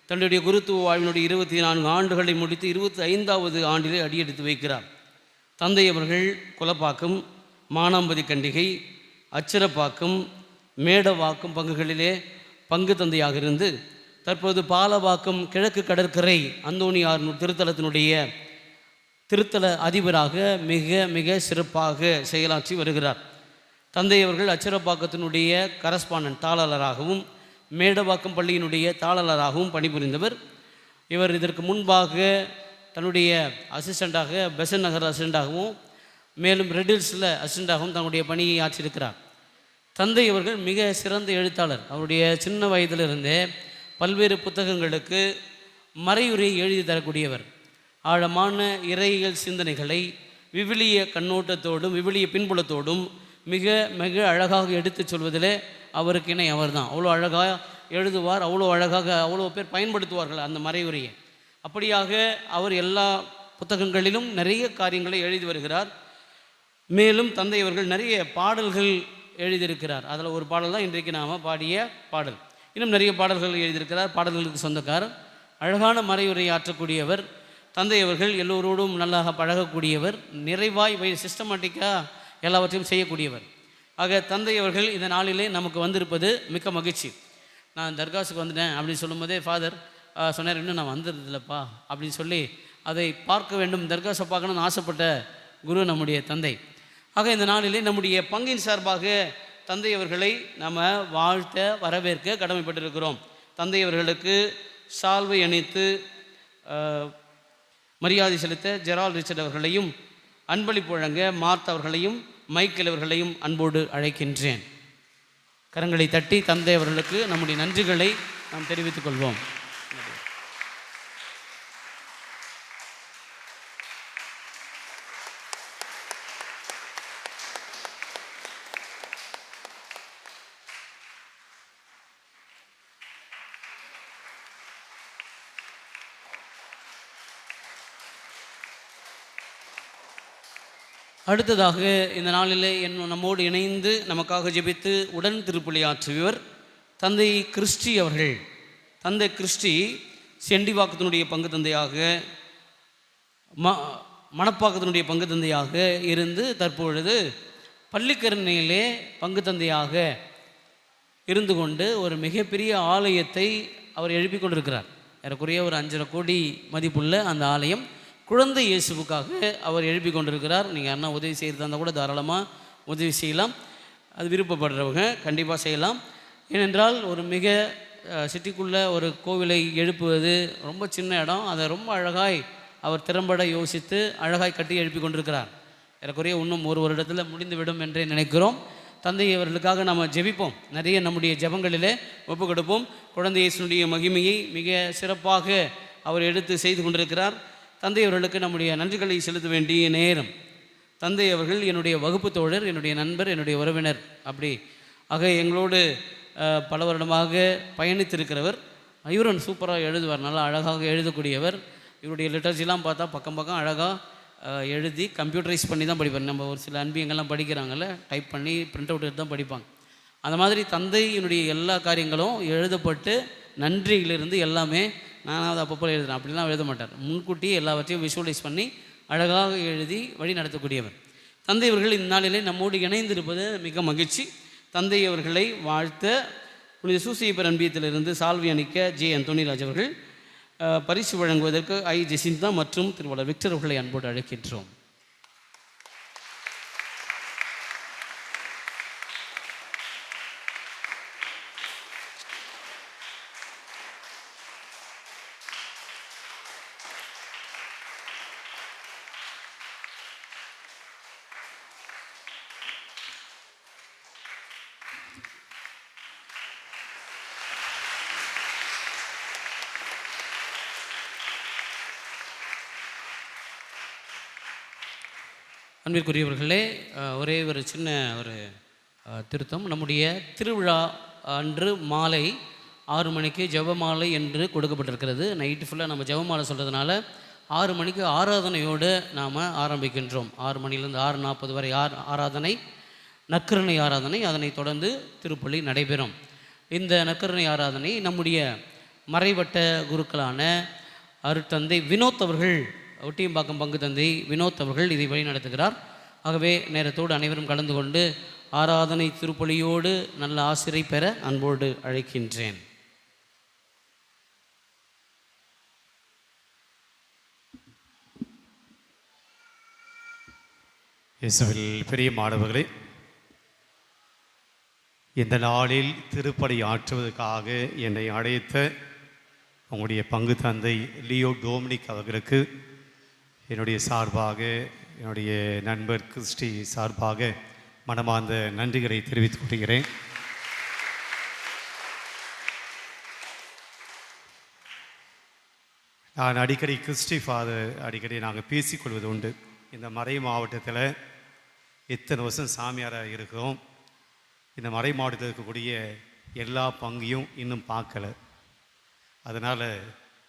தன்னுடைய குருத்துவ வாழ்வினுடைய 24 ஆண்டுகளை முடித்து 25வது ஆண்டிலே அடியெடுத்து வைக்கிறார். தந்தை அவர்கள் குலப்பாக்கம், மானாம்பதி கண்டிகை, அச்சரப்பாக்கம், மேடவாக்கம் பங்குகளிலே பங்கு தந்தையாக இருந்து தற்போது பாலவாக்கம் கிழக்கு கடற்கரை அந்தோனியார் திருத்தலத்தினுடைய திருத்தல அதிபராக மிக மிக சிறப்பாக செயலாற்றி வருகிறார். தந்தை அவர்கள் அச்சரப்பாக்கத்தினுடைய கரஸ்பாண்டன்ட் தாளராகவும் மேடவாக்கம் பள்ளியினுடைய தாளராகவும் பணிபுரிந்தவர். இவர் இதற்கு முன்பாக தன்னுடைய அசிஸ்டண்ட்டாக பெசன் நகர் அசிஸ்டண்ட்டாகவும் மேலும் ரெட்டில்ஸில் அசிஸ்டண்ட்டாகவும் தன்னுடைய பணியை ஆற்றியிருக்கிறார். தந்தை அவர்கள் மிக சிறந்த எழுத்தாளர். அவருடைய சின்ன வயதிலிருந்தே பல்வேறு புத்தகங்களுக்கு மறையுரை எழுதி தரக்கூடியவர். ஆழமான இறையியல் சிந்தனைகளை விவிலிய கண்ணோட்டத்தோடும் விவிலிய பின்புலத்தோடும் மிக மிக அழகாக எடுத்துச் சொல்வதிலே அவருக்கு இணை அவர் தான். அவ்வளோ அழகாக எழுதுவார், அவ்வளோ அழகாக அவ்வளோ பேர் பயன்படுத்துவார்கள் அந்த மறைவுரையை. அப்படியாக அவர் எல்லா புத்தகங்களிலும் நிறைய காரியங்களை எழுதி வருகிறார். மேலும் தந்தை அவர்கள் நிறைய பாடல்கள் எழுதியிருக்கிறார். அதில் ஒரு பாடல் தான் இன்றைக்கு நாம் பாடிய பாடல். இன்னும் நிறைய பாடல்கள் எழுதியிருக்கிறார். பாடல்களுக்கு சொந்தக்காரர், அழகான மறைவுரை ஆற்றக்கூடியவர். தந்தை அவர்கள் எல்லோரோடும் நல்லாக பழகக்கூடியவர், நிறைவாய் சிஸ்டமேட்டிக்காக எல்லாவற்றையும் செய்யக்கூடியவர். ஆக தந்தை அவர்கள் இந்த நாளிலே நமக்கு வந்திருப்பது மிக்க மகிழ்ச்சி. நான் தர்காஸுக்கு வந்துட்டேன் அப்படின்னு சொல்லும்போதே ஃபாதர் சொன்னார், இன்னும் நான் வந்துடுறதில்லப்பா அப்படின்னு சொல்லி அதை பார்க்க வேண்டும், தர்காஸை பார்க்கணும்னு ஆசைப்பட்ட குரு நம்முடைய தந்தை. ஆக இந்த நாளிலே நம்முடைய பங்கின் சார்பாக தந்தை அவர்களை நம்ம வாழ்த்த வரவேற்க கடமைப்பட்டிருக்கிறோம். தந்தை அவர்களுக்கு சால்வை அணித்து மரியாதை செலுத்த ஜெரால் ரிச்சர்ட் அவர்களையும், அன்பளிப்பு வழங்க மார்த் அவர்களையும், மைக்கேல் அவர்களையும் அன்போடு அழைக்கின்றேன். கரங்களை தட்டி தந்தை அவர்களுக்கு நம்முடைய நன்றிகளை நாம் தெரிவித்துக் கொள்வோம். அடுத்ததாக இந்த நாளிலே நம்மோடு இணைந்து நமக்காக ஜெபித்து உடன் திருப்பலி ஆற்றுபவர் தந்தை கிறிஸ்டி அவர்கள். தந்தை கிறிஸ்டி செண்டிவாக்கத்தினுடைய பங்கு தந்தையாக, மணப்பாக்கத்தினுடைய பங்கு தந்தையாக இருந்து தற்பொழுது பள்ளிக்கரணையிலே பங்கு தந்தையாக இருந்து கொண்டு ஒரு மிகப்பெரிய ஆலயத்தை அவர் எழுப்பி கொண்டிருக்கிறார். ஏறக்குறைய ஒரு 5.5 கோடி மதிப்புள்ள அந்த ஆலயம் குழந்தை இயேசுவுக்காக அவர் எழுப்பி கொண்டிருக்கிறார். நீங்கள் யாருன்னா உதவி செய்கிறதா இருந்தால் கூட தாராளமாக உதவி செய்யலாம். அது விருப்பப்படுறவங்க கண்டிப்பாக செய்யலாம். ஏனென்றால் ஒரு மிக சிட்டிக்குள்ளே ஒரு கோவிலை எழுப்புவது ரொம்ப சின்ன இடம். அதை ரொம்ப அழகாய் அவர் திறம்பட யோசித்து அழகாய் கட்டி எழுப்பி கொண்டிருக்கிறார். ஏறக்குறைய இன்னும் ஒரு வருடத்தில் முடிந்துவிடும் என்றே நினைக்கிறோம். தந்தை அவர்களுக்காக நாம் ஜெபிப்போம். நிறைய நம்முடைய ஜெபங்களிலே ஒப்பு கொடுப்போம். குழந்தை இயேசுனுடைய மகிமையை மிக சிறப்பாக அவர் எடுத்து செய்து கொண்டிருக்கிறார். தந்தை அவர்களுக்கு நம்முடைய நன்றிகளை செலுத்த வேண்டிய நேரம். தந்தை அவர்கள் என்னுடைய வகுப்பு தோழர், என்னுடைய நண்பர், என்னுடைய உறவினர். அப்படி ஆக எங்களோடு பல வருடமாக பயணித்திருக்கிறவர். இவரும் சூப்பராக எழுதுவார், நல்லா அழகாக எழுதக்கூடியவர். இவருடைய லிட்டர்ஜிலாம் பார்த்தா பக்கம் பக்கம் அழகாக எழுதி கம்ப்யூட்டரைஸ் பண்ணி தான் படிப்பார். நம்ம ஒரு சில அன்பியங்கள்லாம் படிக்கிறாங்கல்ல, டைப் பண்ணி பிரிண்ட் அவுட் எடுத்து தான் படிப்பாங்க. அந்த மாதிரி தந்தையினுடைய எல்லா காரியங்களும் எழுதப்பட்டு நன்றியிலிருந்து எல்லாமே நானாவது அப்பப்போ எழுதுறேன் அப்படிலாம் எழுத மாட்டார். முன்கூட்டியே எல்லாவற்றையும் விஷுவலைஸ் பண்ணி அழகாக எழுதி வழி நடத்தக்கூடியவர். தந்தை அவர்கள் இந்நாளிலே நம்மோடு இணைந்திருப்பது மிக மகிழ்ச்சி. தந்தை அவர்களை வாழ்த்த புனித சூசையப்பர் அன்பியத்திலிருந்து சால்வி அணிக்க ஜே அந்தோணிராஜ் அவர்கள், பரிசு வழங்குவதற்கு ஐ ஜெசிந்தா மற்றும் திருவாளர் விக்டர் அவர்களை அன்போடு அழைக்கின்றோம். அன்பிற்குரியவர்களே, ஒரே ஒரு சின்ன ஒரு திருத்தம். நம்முடைய திருவிழா அன்று மாலை 6 மணிக்கு ஜெபமாலை என்று கொடுக்கப்பட்டிருக்கிறது. நைட்டு ஃபுல்லாக நம்ம ஜெபமாலை சொல்கிறதுனால 6 மணிக்கு ஆராதனையோடு நாம் ஆரம்பிக்கின்றோம். 6 மணிலேருந்து 6:40 வரை ஆராதனை, நற்கருணை ஆராதனை. அதனைத் தொடர்ந்து திருப்பலி நடைபெறும். இந்த நற்கருணை ஆராதனை நம்முடைய மறைவட்ட குருக்களான அருட்தந்தை வினோத் அவர்கள், ஒட்டியம்பாக்கம் பங்கு தந்தை வினோத் அவர்கள் இதை வழி நடத்துகிறார். ஆகவே நேரத்தோடு அனைவரும் கலந்து கொண்டு ஆராதனை திருப்பலியோடு நல்ல ஆசிரியை பெற அன்போடு அழைக்கின்றேன். இயேசுவில் பெரிய மாணவர்களே, இந்த நாளில் திருப்பலி ஆற்றுவதற்காக என்னை அழைத்த உங்களுடைய பங்கு தந்தை லியோ டோமினிக் அவர்களுக்கு என்னுடைய சார்பாக, என்னுடைய நண்பர் கிறிஸ்டி சார்பாக மனமார்ந்த நன்றிகளை தெரிவித்துக் கொள்கிறேன். நான் அடிக்கடி கிறிஸ்டி ஃபாதர் அடிக்கடி நாங்கள் பேசிக்கொள்வது உண்டு. இந்த மறை மாவட்டத்தில் இத்தனை வருஷம் சாமியாராக இருக்கிறோம். இந்த மறை மாவட்டத்தில் இருக்கக்கூடிய எல்லா பங்கையும் இன்னும் பார்க்கலை. அதனால்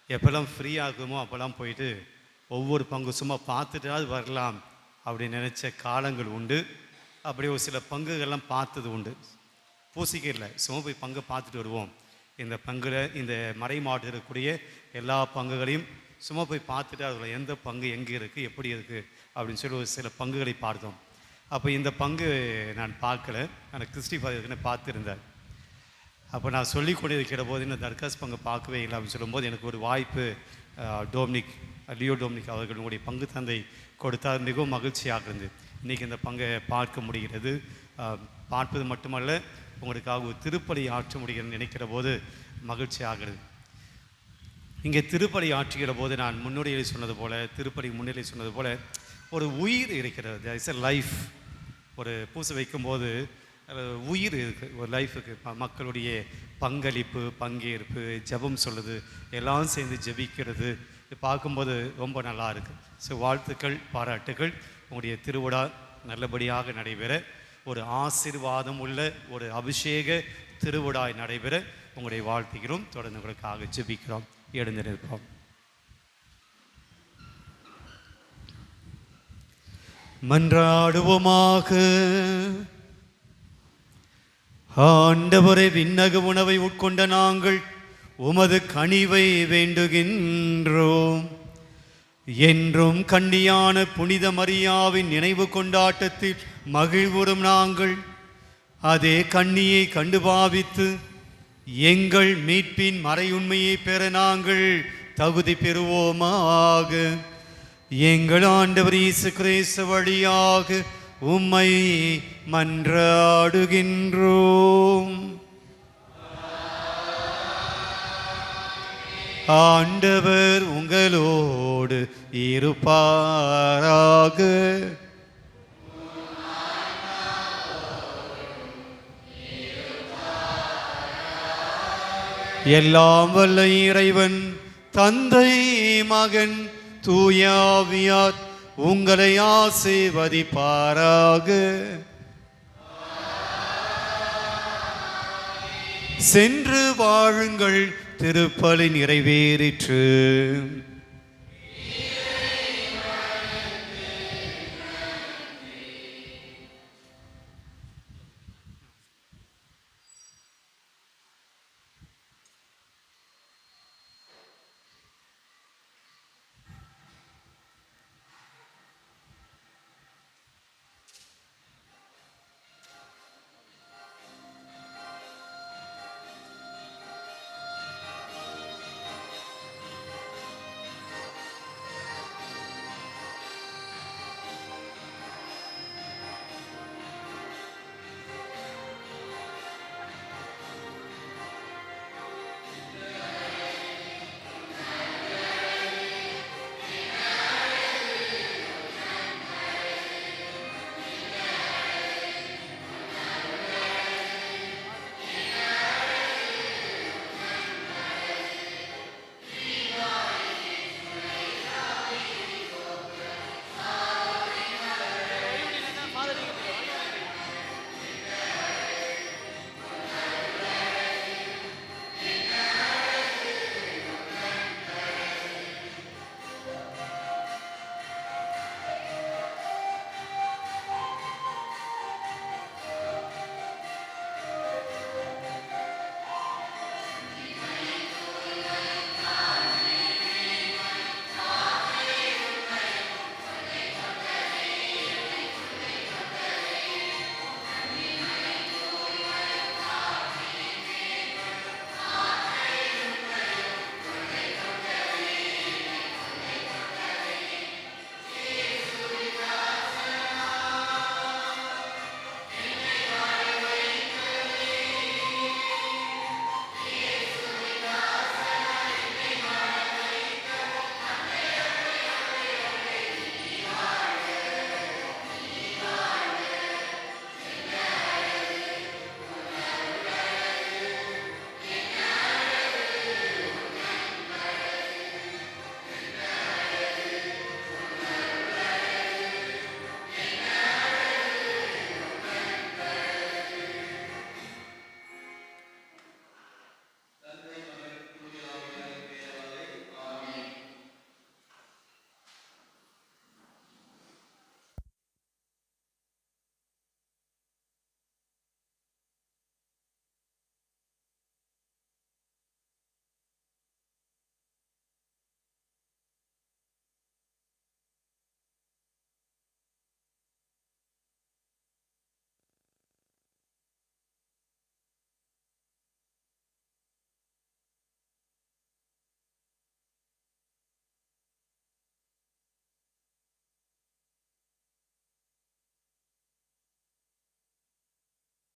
எப்போல்லாம் ஃப்ரீயாக இருக்குமோ அப்போல்லாம் போயிட்டு ஒவ்வொரு பங்கு சும்மா பார்த்துட்டாவது வரலாம் அப்படின்னு நினச்ச காலங்கள் உண்டு. அப்படியே ஒரு சில பங்குகள்லாம் பார்த்தது உண்டு. பூசிக்க இல்லை, சும்மா போய் பங்கை பார்த்துட்டு வருவோம். இந்த பங்கில் இந்த மறை மாவட்டத்தில் இருக்கக்கூடிய எல்லா பங்குகளையும் சும்மா போய் பார்த்துட்டு அதில் எந்த பங்கு எங்கே இருக்குது, எப்படி இருக்குது அப்படின்னு சொல்லி ஒரு சில பங்குகளை பார்த்தோம். அப்போ இந்த பங்கு நான் பார்க்கல, நான் கிறிஸ்டி ஃபாதர் பார்த்துருந்தேன். அப்போ நான் சொல்லி கொண்டு இருக்கிற போது இந்த தர்காஸ் பங்கு பார்க்கவே இல்லை அப்படின்னு சொல்லும்போது எனக்கு ஒரு வாய்ப்பு லியோ டோமினிக் அவர்களுடைய பங்கு தந்தை கொடுத்தால் மிகவும் மகிழ்ச்சியாக இருந்தது. இன்றைக்கி இந்த பங்கை பார்க்க முடிகிறது. பார்ப்பது மட்டுமல்ல, உங்களுக்காக ஒரு திருப்பலி ஆற்ற முடிகிறதுன்னு நினைக்கிற போது மகிழ்ச்சி ஆகிறது. இங்கே திருப்பலி ஆற்றுகிற போது நான் முன்னுரையை சொன்னது போல், திருப்பலி முன்னிலை சொன்னது போல், ஒரு உயிர் இருக்கிறது. There is a life. ஒரு பூசை வைக்கும்போது உயிர் இருக்குது, ஒரு லைஃபுக்கு. மக்களுடைய பங்களிப்பு, பங்கேற்பு, ஜெபம் சொல்லுது, எல்லாம் சேர்ந்து ஜெபிக்கிறது பார்க்கும்போது ரொம்ப நல்லா இருக்குது. ஸோ வாழ்த்துக்கள், பாராட்டுகள். உங்களுடைய திருவிழா நல்லபடியாக நடைபெற, ஒரு ஆசீர்வாதம் உள்ள ஒரு அபிஷேக திருவிழாய் நடைபெற உங்களுடைய வாழ்த்துகிறோம். தொடர்ந்து உங்களுக்காக ஜெபிக்கிறோம். எழுந்து நிற்போம். மன்றாடுவோமாக. ஆண்டவரே, விண்ணக உணவை உட்கொண்ட நாங்கள் உமது கனிவை வேண்டுகின்றோம். என்றும் கன்னியான புனித மரியாவின் நினைவு கொண்டாட்டத்தில் மகிழ்வுறும் நாங்கள் அதே கன்னியை கண்டு பாவித்து எங்கள் மீட்பின் மறையுண்மையை பெற நாங்கள் தகுதி பெறுவோமாக. எங்கள் ஆண்டவர் இயேசு கிறிஸ்து வழியாக உம்மை மன்றாடுகின்றோம். ஆண்டவர் உங்களோடு இருப்பாராக. எல்லாம் வல்ல இறைவன் தந்தை, மகன், தூயாவியார் உங்களை ஆசீர்வதிப்பாராக. சென்று வாழுங்கள். திருப்பலி நிறைவேறிற்று.